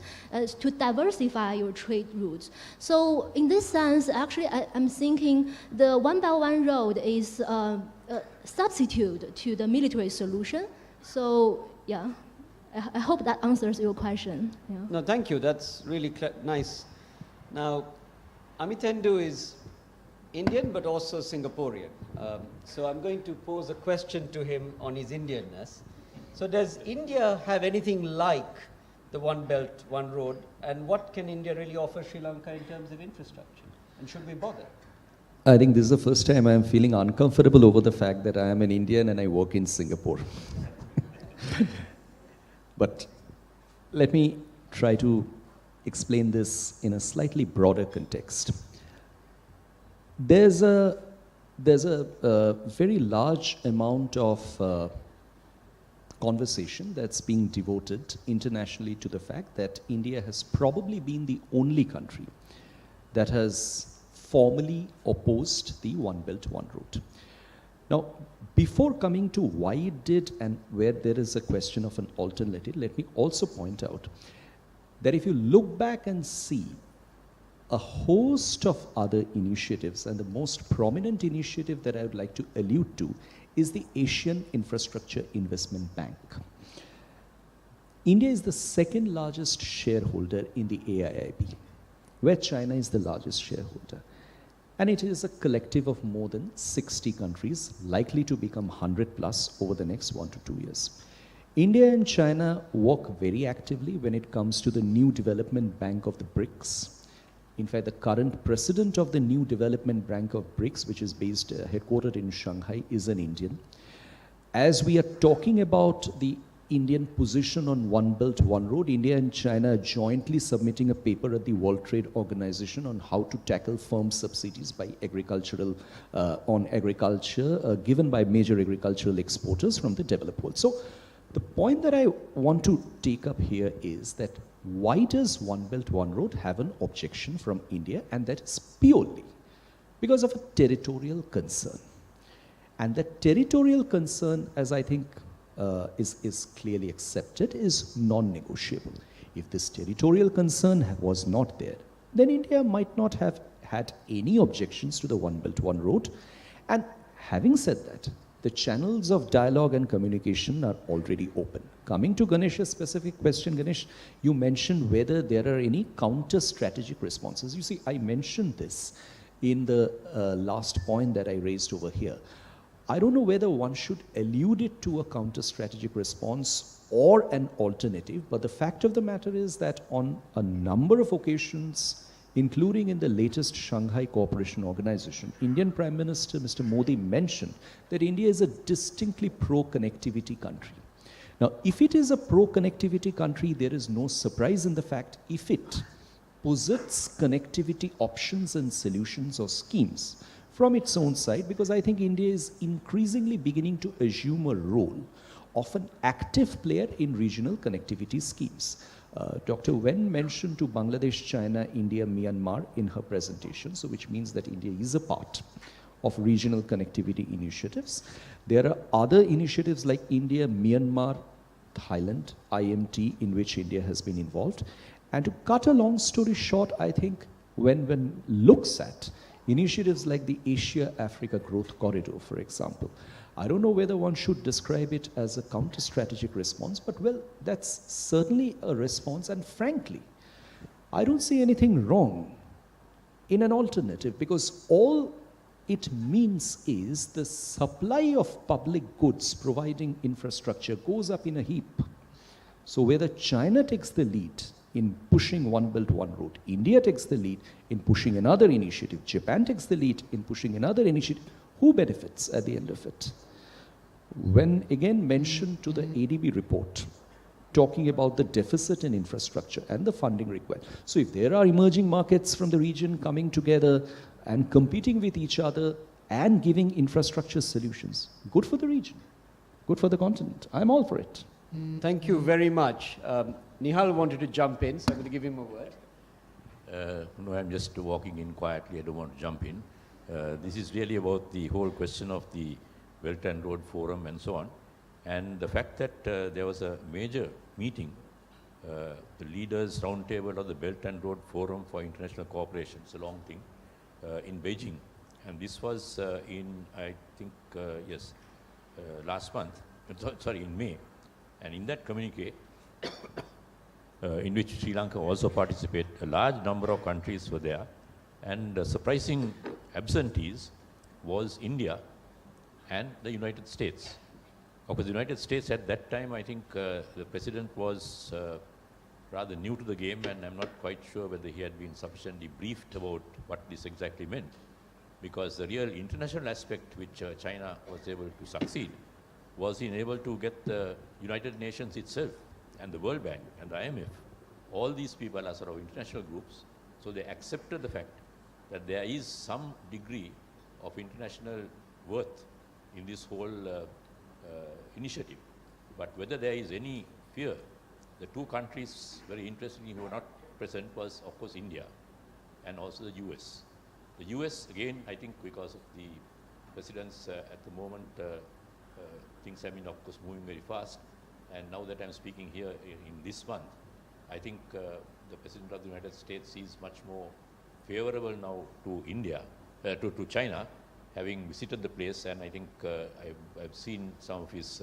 to diversify your trade routes. So in this sense, actually, I'm thinking the one-by-one road is a substitute to the military solution. So yeah, I hope that answers your question. Yeah. No, thank you. That's really nice. Now, Amithendu is Indian but also Singaporean. So I'm going to pose a question to him on his Indianness. So does India have anything like the One Belt, One Road? And what can India really offer Sri Lanka in terms of infrastructure? And should we bother? I think this is the first time I'm feeling uncomfortable over the fact that I am an Indian and I work in Singapore. But let me try to explain this in a slightly broader context. There's a very large amount of conversation that's being devoted internationally to the fact that India has probably been the only country that has formally opposed the One Belt, One Road. Now, before coming to why it did and where there is a question of an alternative, let me also point out that if you look back and see a host of other initiatives, and the most prominent initiative that I would like to allude to is the Asian Infrastructure Investment Bank. India is the second largest shareholder in the AIIB, where China is the largest shareholder. And it is a collective of more than 60 countries, likely to become 100 plus over the next 1 to 2 years. India and China work very actively when it comes to the New Development Bank of the BRICS. In fact, the current president of the New Development Bank of BRICS, which is based, headquartered in Shanghai, is an Indian. As we are talking about the Indian position on One Belt, One Road, India and China are jointly submitting a paper at the World Trade Organization on how to tackle firm subsidies by on agriculture given by major agricultural exporters from the developed world. So the point that I want to take up here is that why does One Belt, One Road have an objection from India? And that is purely because of a territorial concern. And that territorial concern, as I think is clearly accepted, is non-negotiable. If this territorial concern was not there, then India might not have had any objections to the One Belt, One Road. And having said that, the channels of dialogue and communication are already open. Coming to Ganesh's specific question, Ganesh, you mentioned whether there are any counter-strategic responses. You see, I mentioned this in the last point that I raised over here. I don't know whether one should allude it to a counter-strategic response or an alternative, but the fact of the matter is that on a number of occasions, including in the latest Shanghai Cooperation Organization, Indian Prime Minister Mr. Modi mentioned that India is a distinctly pro-connectivity country. Now, if it is a pro-connectivity country, there is no surprise in the fact if it posits connectivity options and solutions or schemes from its own side, because I think India is increasingly beginning to assume a role of an active player in regional connectivity schemes. Dr. Wen mentioned to Bangladesh, China, India, Myanmar in her presentation, so which means that India is a part of regional connectivity initiatives. There are other initiatives like India, Myanmar, Thailand, IMT, in which India has been involved. And to cut a long story short, I think when one looks at initiatives like the Asia-Africa Growth Corridor, for example, I don't know whether one should describe it as a counter-strategic response, but well, that's certainly a response. And frankly, I don't see anything wrong in an alternative, because all it means is the supply of public goods providing infrastructure goes up in a heap. So whether China takes the lead in pushing One Belt, One Road, India takes the lead in pushing another initiative, Japan takes the lead in pushing another initiative, who benefits at the end of it? when again mentioned to the ADB report, talking about the deficit in infrastructure and the funding required. So if there are emerging markets from the region coming together and competing with each other and giving infrastructure solutions, good for the region, good for the continent. I'm all for it. Thank you very much. Nihal wanted to jump in, so I'm going to give him a word. No, I'm just walking in quietly. I don't want to jump in. This is really about the whole question of the Belt and Road Forum and so on. And the fact that there was a major meeting, the leaders roundtable of the Belt and Road Forum for International Cooperation, it's a long thing, in Beijing. And this was in, I think, last month, sorry, in May. And in that communique, in which Sri Lanka also participated, a large number of countries were there. And surprising absentees was India and the United States. Of course, the United States at that time, I think the president was rather new to the game, and I'm not quite sure whether he had been sufficiently briefed about what this exactly meant. Because the real international aspect which China was able to succeed was in able to get the United Nations itself and the World Bank and the IMF. All these people are sort of international groups, so they accepted the fact that there is some degree of international worth in this whole initiative. But whether there is any fear, the two countries, very interestingly, who were not present was, of course, India and also the US. The US, again, I think because of the presidents at the moment, things have been, of course, moving very fast. And now that I'm speaking here in this month, I think the President of the United States is much more favorable now to India, to China, having visited the place. And I think I've seen some of his,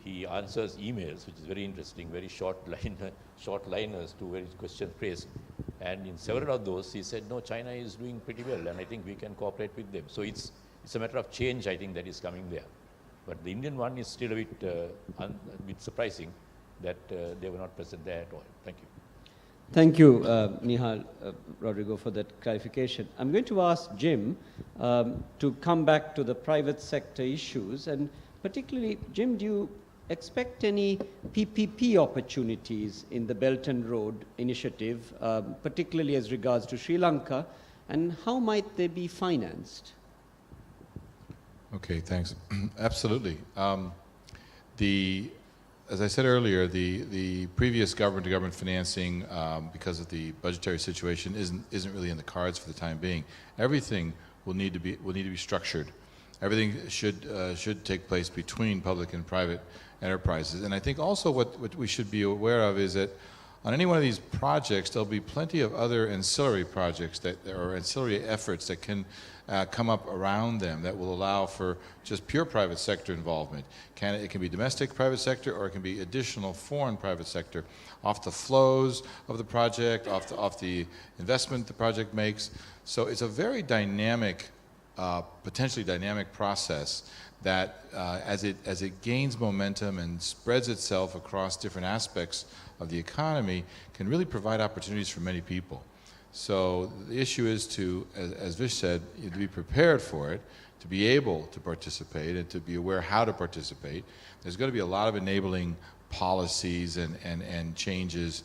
he answers emails, which is very interesting, very short-liners to very question phrased. And in several of those, he said, no, China is doing pretty well, and I think we can cooperate with them. So it's a matter of change, I think, that is coming there. But the Indian one is still a bit surprising that they were not present there at all. Thank you. Thank you, Nihal, Rodrigo, for that clarification. I'm going to ask Jim to come back to the private sector issues. And particularly, Jim, do you expect any PPP opportunities in the Belt and Road Initiative, particularly as regards to Sri Lanka, and how might they be financed? Okay, thanks. Absolutely. As I said earlier, the previous government-to-government financing, because of the budgetary situation, isn't really in the cards for the time being. Everything will need to be structured. Everything should take place between public and private enterprises. And I think also what we should be aware of is that on any one of these projects, there'll be plenty of other ancillary projects or ancillary efforts that can come up around them that will allow for just pure private sector involvement. It can be domestic private sector, or it can be additional foreign private sector off the flows of the project, off the investment the project makes. So it's a very dynamic, potentially dynamic process that as it gains momentum and spreads itself across different aspects of the economy, can really provide opportunities for many people. So the issue is to, as Vish said, to be prepared for it, to be able to participate, and to be aware how to participate. There's going to be a lot of enabling policies and changes,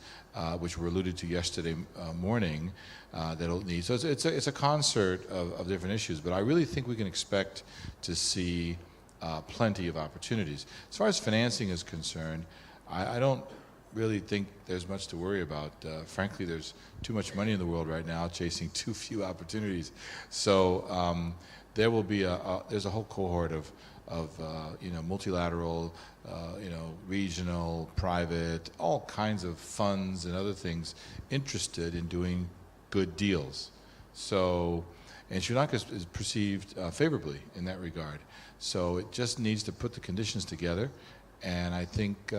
which were alluded to yesterday morning, that'll need. So it's a concert of different issues, but I really think we can expect to see plenty of opportunities. As far as financing is concerned, I don't really think there's much to worry about. Frankly, there's too much money in the world right now chasing too few opportunities. So there will be there's a whole cohort of multilateral, regional, private, all kinds of funds and other things interested in doing good deals. So, and Sri Lanka is perceived favorably in that regard. So it just needs to put the conditions together. And I think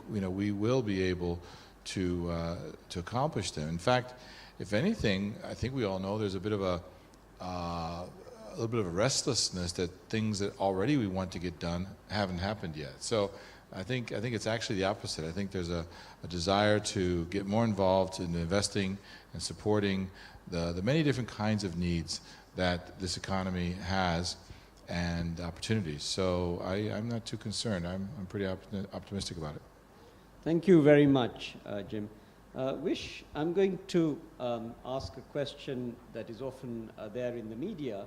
we will be able to accomplish them. In fact, if anything, I think we all know there's a bit of a little bit of a restlessness that things that already we want to get done haven't happened yet. So I think it's actually the opposite. I think there's a desire to get more involved in investing and supporting the many different kinds of needs that this economy has. and opportunities. So I'm not too concerned. I'm pretty optimistic about it. Thank you very much, Jim. Vish, I'm going to ask a question that is often there in the media.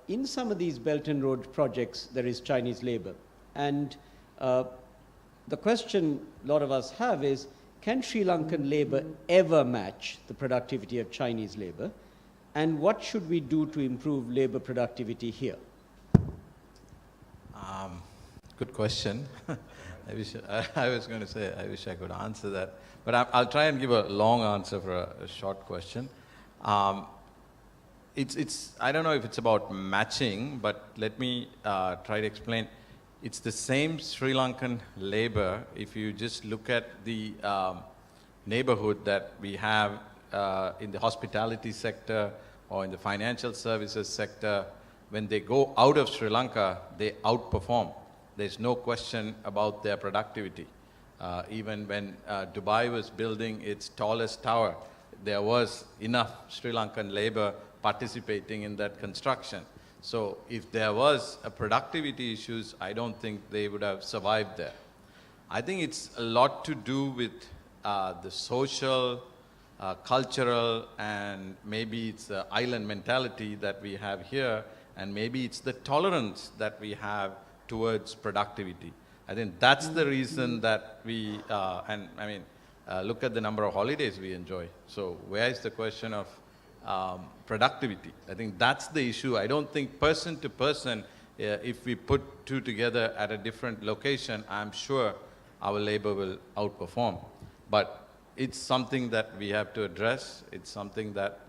In some of these Belt and Road projects, there is Chinese labor. And the question a lot of us have is, can Sri Lankan labor ever match the productivity of Chinese labor? And what should we do to improve labor productivity here? Good question. I was going to say, I wish I could answer that. But I'll try and give a long answer for a short question. I don't know if it's about matching, but let me try to explain. It's the same Sri Lankan labor. If you just look at the neighborhood that we have in the hospitality sector or in the financial services sector, when they go out of Sri Lanka, they outperform. There's no question about their productivity. Even when Dubai was building its tallest tower, there was enough Sri Lankan labor participating in that construction. So if there was a productivity issues, I don't think they would have survived there. I think it's a lot to do with the social, cultural, and maybe it's the island mentality that we have here, and maybe it's the tolerance that we have towards productivity. I think that's the reason that we, look at the number of holidays we enjoy. So where is the question of productivity? I think that's the issue. I don't think person to person, if we put two together at a different location, I'm sure our labor will outperform. But it's something that we have to address. It's something that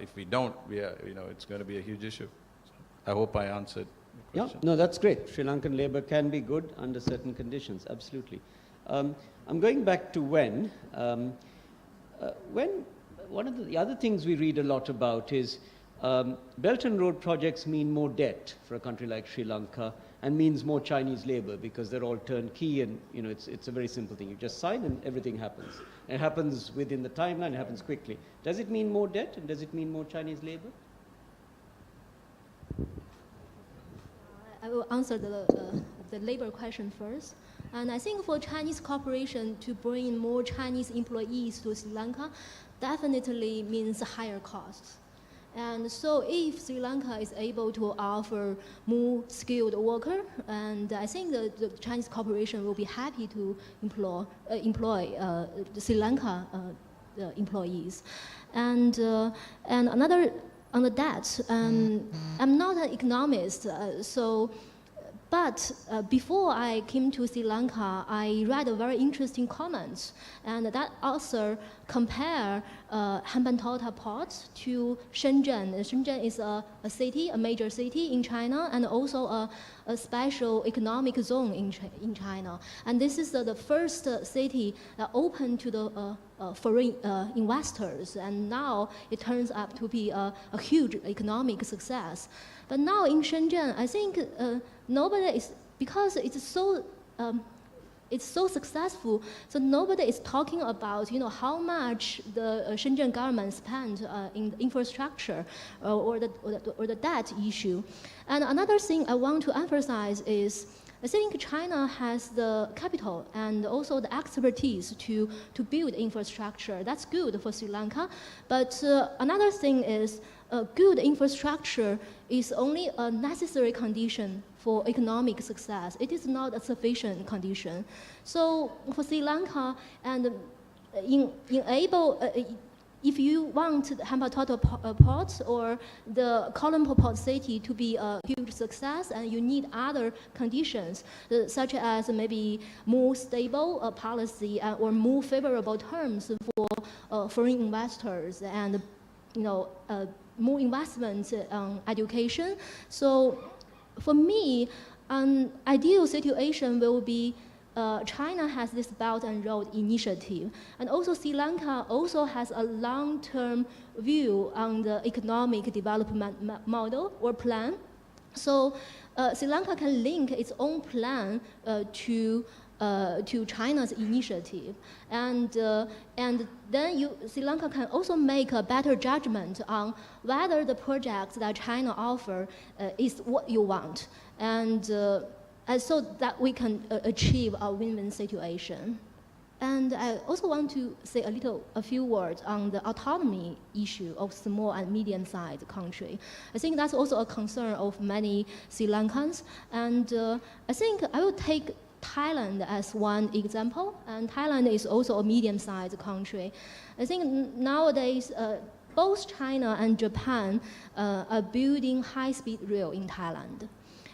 if we don't, it's going to be a huge issue. So I hope I answered the question. Yeah, no, that's great. Sri Lankan labor can be good under certain conditions, absolutely. I'm going back to when. One of the other things we read a lot about is Belt and Road projects mean more debt for a country like Sri Lanka and means more Chinese labor because they're all turnkey and it's a very simple thing. You just sign and everything happens. It happens within the timeline, it happens quickly. Does it mean more debt and does it mean more Chinese labor? I will answer the labor question first. And I think for Chinese corporation to bring in more Chinese employees to Sri Lanka definitely means higher costs. And so if Sri Lanka is able to offer more skilled worker, and I think the Chinese corporation will be happy to employ the Sri Lanka employees. And another on the debt, I'm not an economist, but before I came to Sri Lanka, I read a very interesting comment, and that author compared Hambantota port to Shenzhen. Shenzhen is a city, a major city in China, and also a special economic zone in China. And this is the first city that opened to the foreign investors, and now it turns out to be a huge economic success. But now in Shenzhen, I think nobody is, because it's so successful, so nobody is talking about how much the Shenzhen government spent in infrastructure or the debt issue. And another thing I want to emphasize is I think China has the capital and also the expertise to build infrastructure. That's good for Sri Lanka. But another thing is good infrastructure is only a necessary condition for economic success. It is not a sufficient condition. So for Sri Lanka, and if you want Hambantota port or the Colombo port city to be a huge success, and you need other conditions, such as maybe more stable policy or more favorable terms for foreign investors and more investment on education. So for me, an ideal situation will be China has this Belt and Road initiative, and also Sri Lanka also has a long-term view on the economic development model or plan. So Sri Lanka can link its own plan to to China's initiative, and then Sri Lanka can also make a better judgment on whether the projects that China offer is what you want, and so that we can achieve a win-win situation. And I also want to say a few words on the autonomy issue of small and medium-sized country. I think that's also a concern of many Sri Lankans, and I think I will take Thailand as one example, and Thailand is also a medium-sized country. I think nowadays both China and Japan are building high-speed rail in Thailand.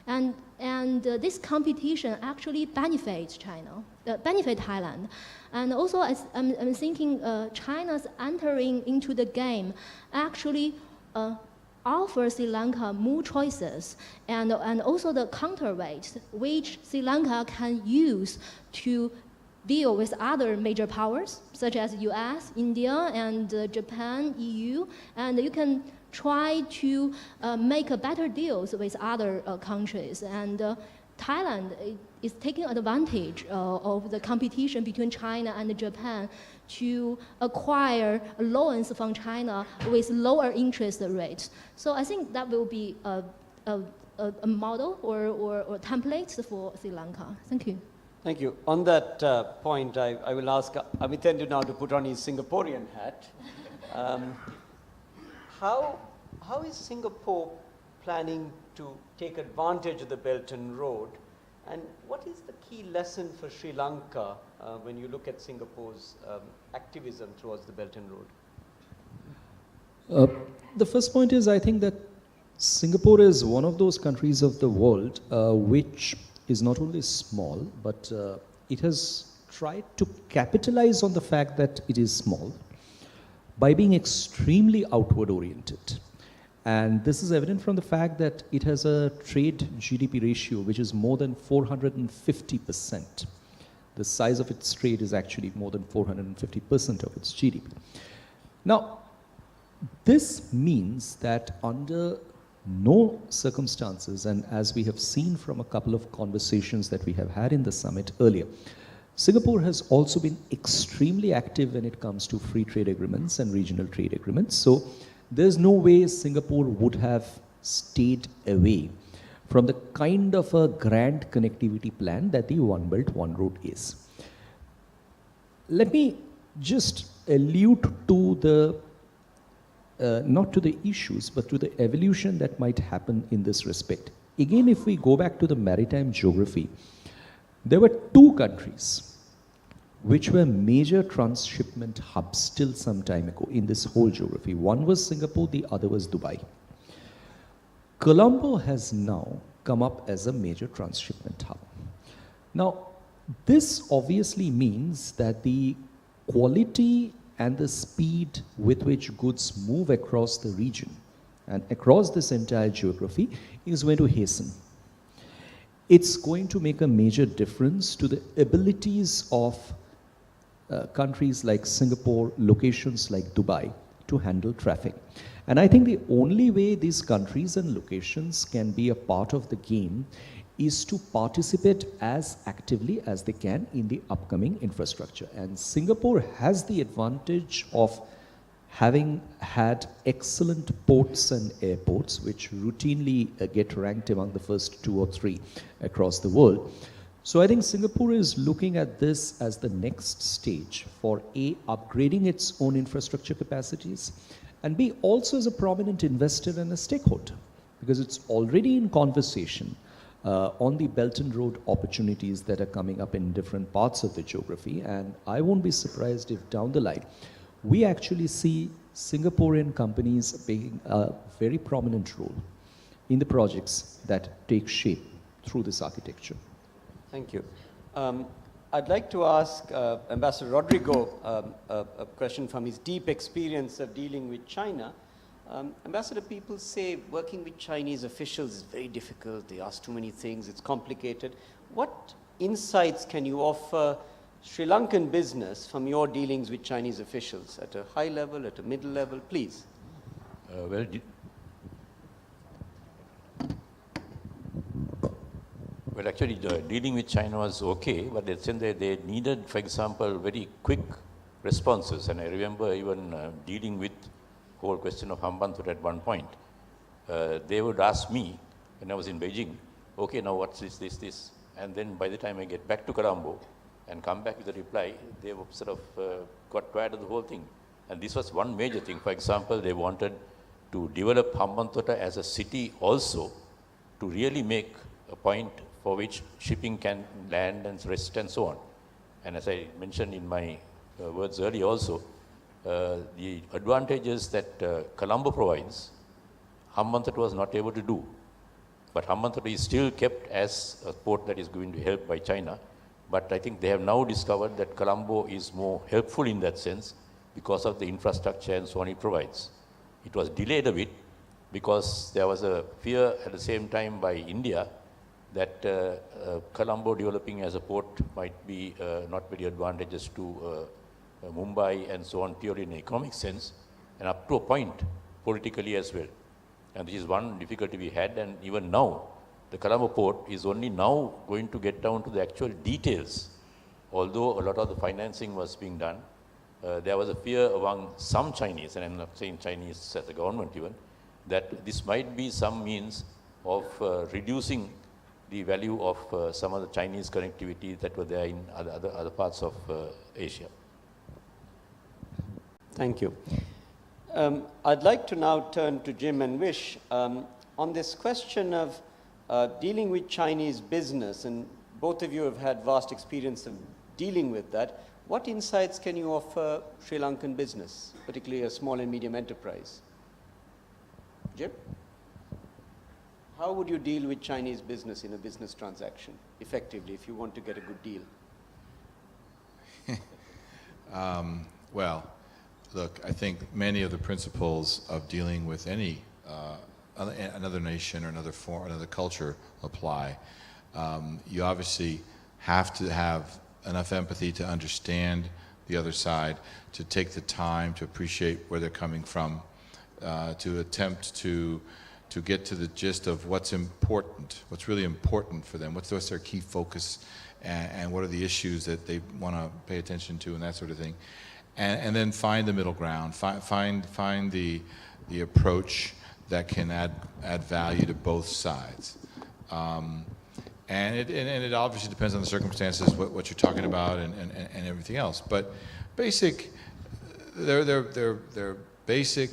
And this competition actually benefits Thailand. And also, as I'm thinking, China's entering into the game actually offers Sri Lanka more choices and also the counterweight which Sri Lanka can use to deal with other major powers such as US, India, and Japan, EU, and you can try to make better deals with other countries. And Thailand is taking advantage of the competition between China and Japan to acquire loans from China with lower interest rates. So I think that will be a model or template for Sri Lanka. Thank you. Thank you. On that point, I will ask Amithendu now to put on his Singaporean hat. How is Singapore planning to take advantage of the Belt and Road? And what is the key lesson for Sri Lanka when you look at Singapore's activism towards the Belt and Road? The first point is, I think that Singapore is one of those countries of the world which is not only small, but it has tried to capitalize on the fact that it is small by being extremely outward oriented. And this is evident from the fact that it has a trade GDP ratio which is more than 450%. The size of its trade is actually more than 450% of its GDP. Now, this means that under no circumstances, and as we have seen from a couple of conversations that we have had in the summit earlier, Singapore has also been extremely active when it comes to free trade agreements and regional trade agreements. So there's no way Singapore would have stayed away from the kind of a grand connectivity plan that the One Belt, One Road is. Let me just allude to the not to the issues, but to the evolution that might happen in this respect. Again, if we go back to the maritime geography, there were two countries which were major transshipment hubs till some time ago in this whole geography. One was Singapore, the other was Dubai. Colombo has now come up as a major transshipment hub. Now, this obviously means that the quality and the speed with which goods move across the region and across this entire geography is going to hasten. It's going to make a major difference to the abilities of countries like Singapore, locations like Dubai, to handle traffic. And I think the only way these countries and locations can be a part of the game is to participate as actively as they can in the upcoming infrastructure. And Singapore has the advantage of having had excellent ports and airports, which routinely get ranked among the first 2 or 3 across the world. So I think Singapore is looking at this as the next stage for A, upgrading its own infrastructure capacities, and B, also as a prominent investor and a stakeholder, because it's already in conversation on the Belt and Road opportunities that are coming up in different parts of the geography. And I won't be surprised if down the line, we actually see Singaporean companies playing a very prominent role in the projects that take shape through this architecture. Thank you. I'd like to ask Ambassador Rodrigo a question from his deep experience of dealing with China. Ambassador, people say working with Chinese officials is very difficult. They ask too many things. It's complicated. What insights can you offer Sri Lankan business from your dealings with Chinese officials at a high level, at a middle level, please? Well, actually, dealing with China was okay, but they needed, for example, very quick responses. And I remember even dealing with the whole question of Hambantota at one point. They would ask me when I was in Beijing, okay, now what's this? And then by the time I get back to Colombo and come back with a reply, they were sort of got tired of the whole thing. And this was one major thing. For example, they wanted to develop Hambantota as a city also to really make a point for which shipping can land and rest and so on. And as I mentioned in my words earlier also, the advantages that Colombo provides, Hambantota was not able to do. But Hambantota is still kept as a port that is going to be helped by China. But I think they have now discovered that Colombo is more helpful in that sense because of the infrastructure and so on it provides. It was delayed a bit because there was a fear at the same time by India that Colombo developing as a port might be not very advantageous to Mumbai and so on purely in an economic sense, and up to a point politically as well. And this is one difficulty we had, and even now, the Colombo port is only now going to get down to the actual details. Although a lot of the financing was being done, there was a fear among some Chinese, and I'm not saying Chinese as a government even, that this might be some means of reducing the value of some of the Chinese connectivity that were there in other parts of Asia. Thank you. I'd like to now turn to Jim and Vish on this question of dealing with Chinese business, and both of you have had vast experience of dealing with that. What insights can you offer Sri Lankan business, particularly a small and medium enterprise? Jim? How would you deal with Chinese business in a business transaction effectively if you want to get a good deal? Well, look, I think many of the principles of dealing with any another nation or another form, another culture apply. You obviously have to have enough empathy to understand the other side, to take the time to appreciate where they're coming from, to attempt to get to the gist of what's important, what's really important for them, what's their key focus, and what are the issues that they want to pay attention to, and that sort of thing. And then find the middle ground, find the approach that can add value to both sides. And it obviously depends on the circumstances, what you're talking about, and everything else. But they're basic,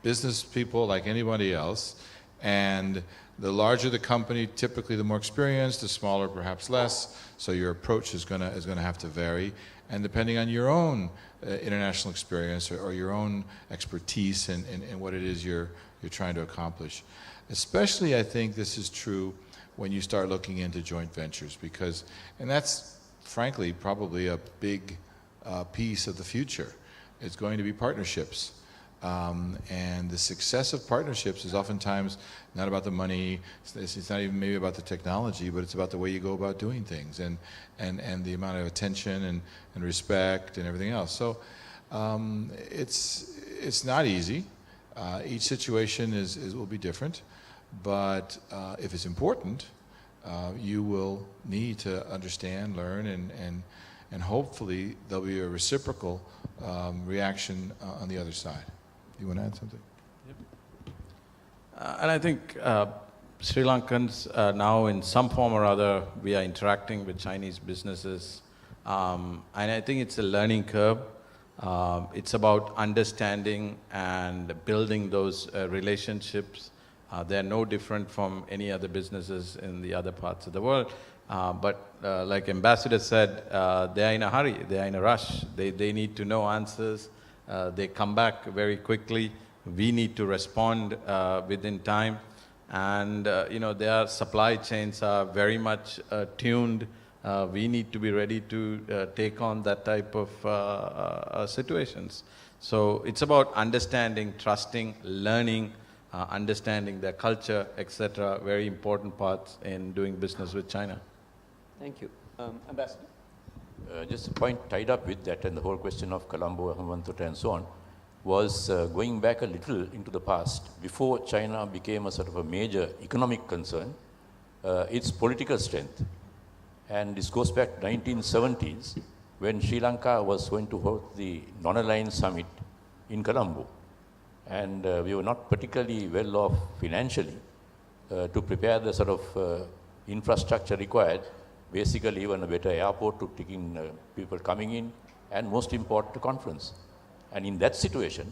business people like anybody else. And the larger the company, typically the more experienced, the smaller perhaps less. So your approach is gonna have to vary. And depending on your own international experience or your own expertise and what it is you're trying to accomplish. Especially, I think this is true when you start looking into joint ventures, and that's frankly probably a big piece of the future. It's going to be partnerships. And the success of partnerships is oftentimes not about the money, it's not even maybe about the technology, but it's about the way you go about doing things and the amount of attention and respect and everything else. So it's not easy. Each situation will be different, but if it's important, you will need to understand, learn, and hopefully there'll be a reciprocal reaction on the other side. You want to add something? Yep. And I think Sri Lankans now in some form or other, we are interacting with Chinese businesses. And I think it's a learning curve. It's about understanding and building those relationships. They're no different from any other businesses in the other parts of the world. But like Ambassador said, they're in a hurry, they're in a rush. They need to know answers. They come back very quickly. We need to respond within time. And, their supply chains are very much tuned. We need to be ready to take on that type of situations. So it's about understanding, trusting, learning, understanding their culture, etc. Very important parts in doing business with China. Thank you. Ambassador? Just a point tied up with that and the whole question of Colombo, Hambantota and so on was going back a little into the past. Before China became a sort of a major economic concern, its political strength. And this goes back to 1970s when Sri Lanka was going to host the non-aligned summit in Colombo. And we were not particularly well off financially to prepare the sort of infrastructure required, basically even a better airport to take in people coming in, and most important, the conference. And in that situation,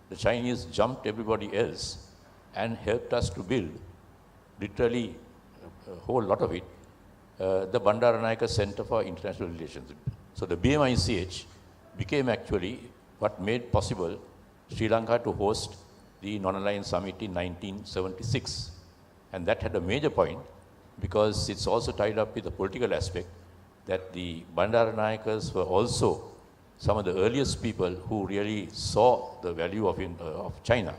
the Chinese jumped everybody else and helped us to build, literally a whole lot of it, the Bandaranaike Center for International Relations. So the BMICH became actually what made possible Sri Lanka to host the non-aligned summit in 1976. And that had a major point because it's also tied up with the political aspect that the Bandaranaikas were also some of the earliest people who really saw the value of China.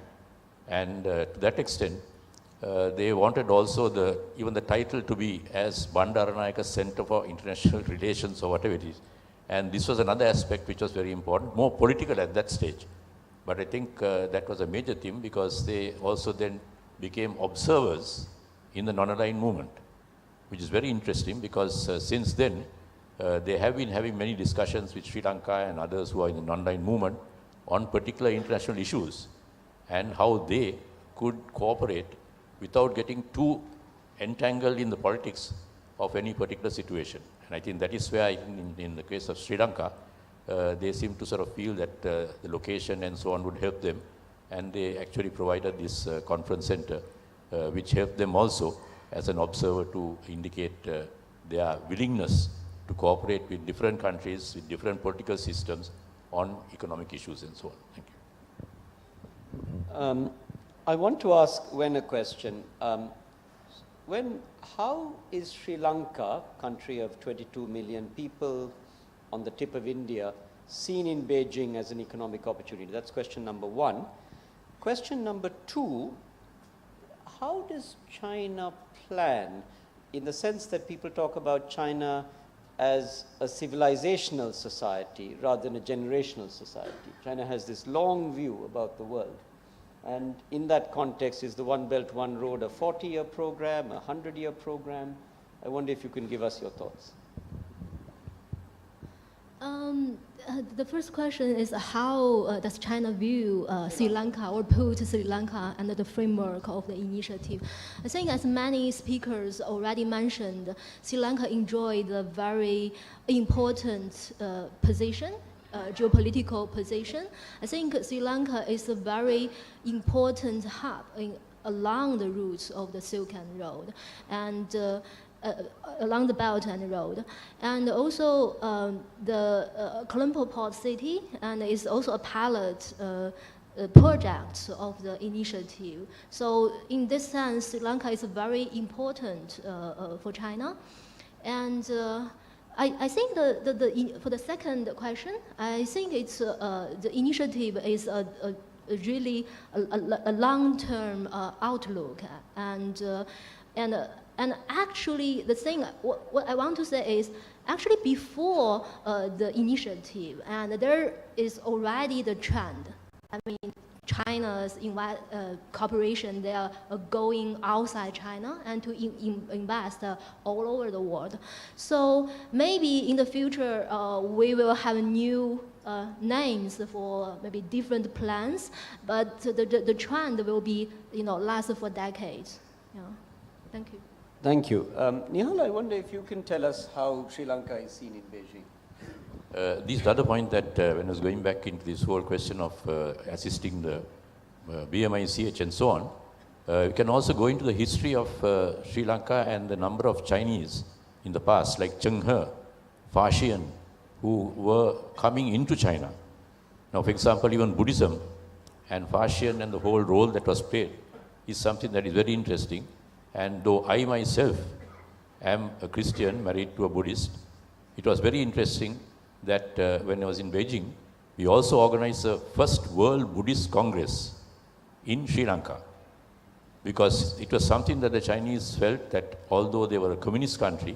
And to that extent, they wanted also even the title to be as Bandaranaike Center for International Relations or whatever it is. And this was another aspect which was very important, more political at that stage. But I think that was a major theme because they also then became observers in the non-aligned movement, which is very interesting because since then, they have been having many discussions with Sri Lanka and others who are in the non-aligned movement on particular international issues and how they could cooperate without getting too entangled in the politics of any particular situation. And I think that is where, in the case of Sri Lanka, they seem to sort of feel that the location and so on would help them. And they actually provided this conference center, which helped them also as an observer to indicate their willingness to cooperate with different countries, with different political systems on economic issues and so on. Thank you. I want to ask Wen a question. How is Sri Lanka, country of 22 million people on the tip of India, seen in Beijing as an economic opportunity? That's question number one. Question number two, how does China plan, in the sense that people talk about China as a civilizational society rather than a generational society? China has this long view about the world. And in that context, is the One Belt, One Road a 40-year program, a 100-year program? I wonder if you can give us your thoughts. The first question is how does China view Sri Lanka or put Sri Lanka under the framework of the initiative? I think as many speakers already mentioned, Sri Lanka enjoyed a very important position, geopolitical position. I think Sri Lanka is a very important hub along the routes of the Silk Road and along the Belt and Road, and also the Colombo port city, and is also a pilot project of the initiative. So in this sense, Sri Lanka is very important for China. And I think for the second question, I think it's the initiative is really a long-term outlook, and actually, the thing, what I want to say is, actually before the initiative, and there is already the trend. I mean, China's corporation, they are going outside China and to invest all over the world. So maybe in the future, we will have new names for maybe different plans, but the trend will be, last for decades. Yeah. Thank you. Thank you. Nihal, I wonder if you can tell us how Sri Lanka is seen in Beijing. This is the other point that when I was going back into this whole question of assisting the BMICH and so on, we can also go into the history of Sri Lanka and the number of Chinese in the past, like Cheng He, Fashion, who were coming into China. Now, for example, even Buddhism and Fashion and the whole role that was played is something that is very interesting. And though I myself am a Christian married to a Buddhist, it was very interesting that when I was in Beijing, we also organized the first World Buddhist Congress in Sri Lanka, because it was something that the Chinese felt that although they were a communist country,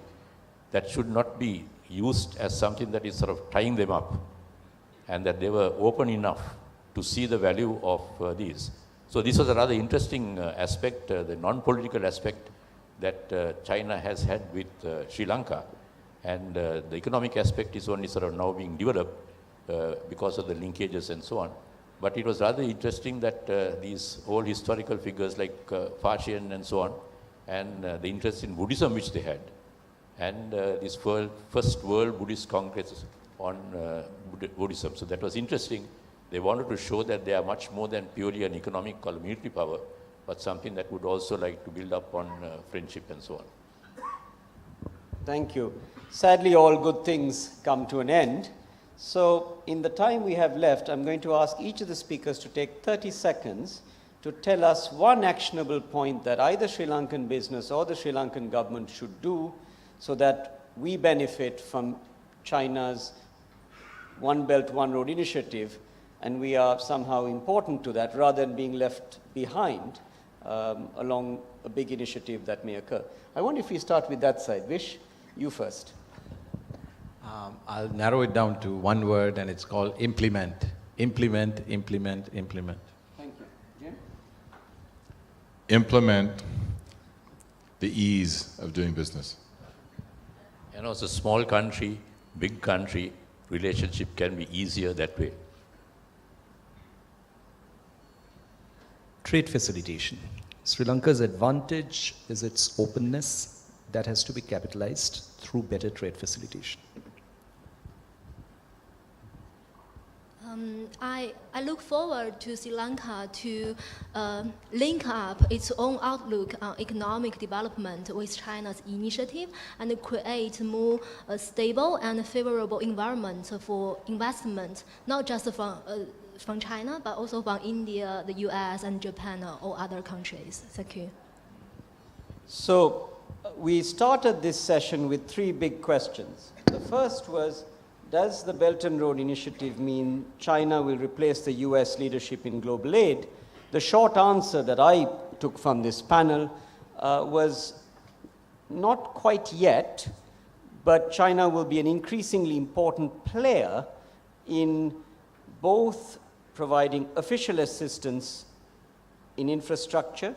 that should not be used as something that is sort of tying them up, and that they were open enough to see the value of these. So this was a rather interesting aspect, the non-political aspect that China has had with Sri Lanka. And the economic aspect is only sort of now being developed because of the linkages and so on. But it was rather interesting that these old historical figures like Fashion and so on, and the interest in Buddhism which they had, and this first World Buddhist Congress on Buddhism. So that was interesting. They wanted to show that they are much more than purely an economic or military power, but something that would also like to build up on friendship and so on. Thank you. Sadly, all good things come to an end. So in the time we have left, I'm going to ask each of the speakers to take 30 seconds to tell us one actionable point that either Sri Lankan business or the Sri Lankan government should do so that we benefit from China's One Belt, One Road initiative, and we are somehow important to that rather than being left behind along a big initiative that may occur. I wonder if we start with that side. Vish, you first. I'll narrow it down to one word, and it's called implement. Implement, implement, implement. Thank you. Jim? Implement the ease of doing business. And also small country, big country, relationship can be easier that way. Trade facilitation. Sri Lanka's advantage is its openness that has to be capitalized through better trade facilitation. I look forward to Sri Lanka to link up its own outlook on economic development with China's initiative and create more stable and favorable environment for investment, not just from China, but also from India, the US, and Japan, or other countries. Thank you. So we started this session with three big questions. The first was, does the Belt and Road Initiative mean China will replace the US leadership in global aid? The short answer that I took from this panel was not quite yet, but China will be an increasingly important player in both providing official assistance in infrastructure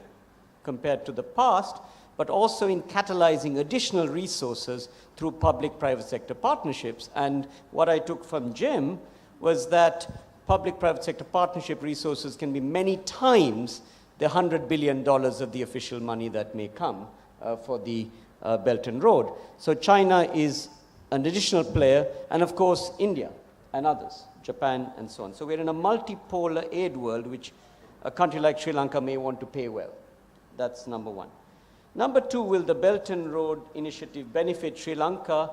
compared to the past, but also in catalyzing additional resources through public-private sector partnerships. And what I took from Jim was that public-private sector partnership resources can be many times the $100 billion of the official money that may come for the Belt and Road. So China is an additional player, and of course India and others, Japan and so on. So we're in a multipolar aid world which a country like Sri Lanka may want to pay well. That's number one. Number two, will the Belt and Road Initiative benefit Sri Lanka?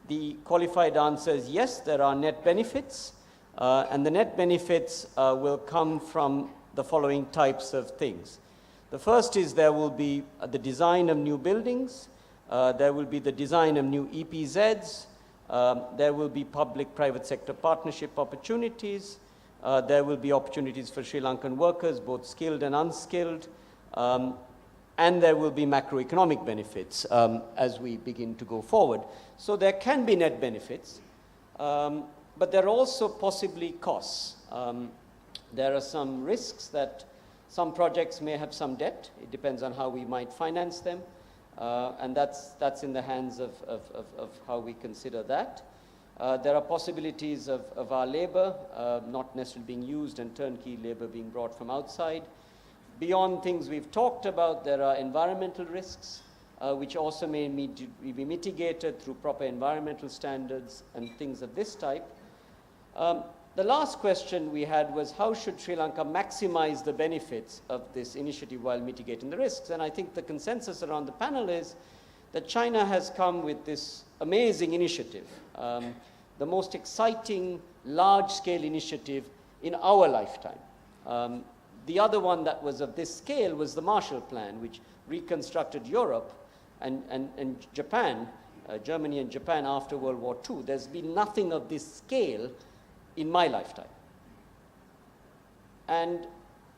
The qualified answer is yes, there are net benefits, and the net benefits will come from the following types of things. The first is there will be the design of new buildings, there will be the design of new EPZs, there will be public-private sector partnership opportunities, there will be opportunities for Sri Lankan workers, both skilled and unskilled, and there will be macroeconomic benefits as we begin to go forward. So there can be net benefits, but there are also possibly costs. There are some risks that some projects may have some debt. It depends on how we might finance them, and that's in the hands of how we consider that. There are possibilities of our labor not necessarily being used and turnkey labor being brought from outside. Beyond things we've talked about, there are environmental risks, which also may be mitigated through proper environmental standards and things of this type. The last question we had was, how should Sri Lanka maximize the benefits of this initiative while mitigating the risks? And I think the consensus around the panel is that China has come with this amazing initiative, the most exciting large-scale initiative in our lifetime. The other one that was of this scale was the Marshall Plan, which reconstructed Europe and Japan, Germany and Japan after World War II. There's been nothing of this scale in my lifetime. And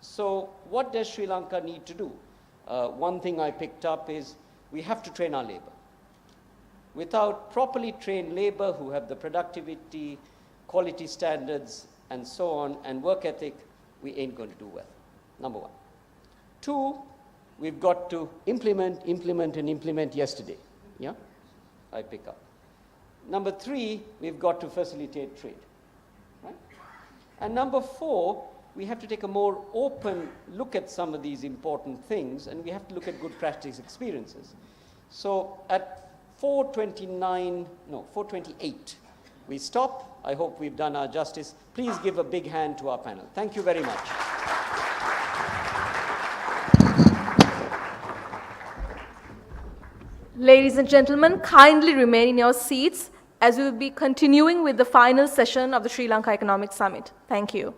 so what does Sri Lanka need to do? One thing I picked up is we have to train our labor. Without properly trained labor who have the productivity, quality standards, and so on, and work ethic, we ain't going to do well. Number one. Two, we've got to implement, and implement yesterday. Yeah? I pick up. Number 3, we've got to facilitate trade. Right? And number 4, we have to take a more open look at some of these important things, and we have to look at good practice experiences. So at 4:28, we stop. I hope we've done our justice. Please give a big hand to our panel. Thank you very much. Ladies and gentlemen, kindly remain in your seats as we will be continuing with the final session of the Sri Lanka Economic Summit. Thank you.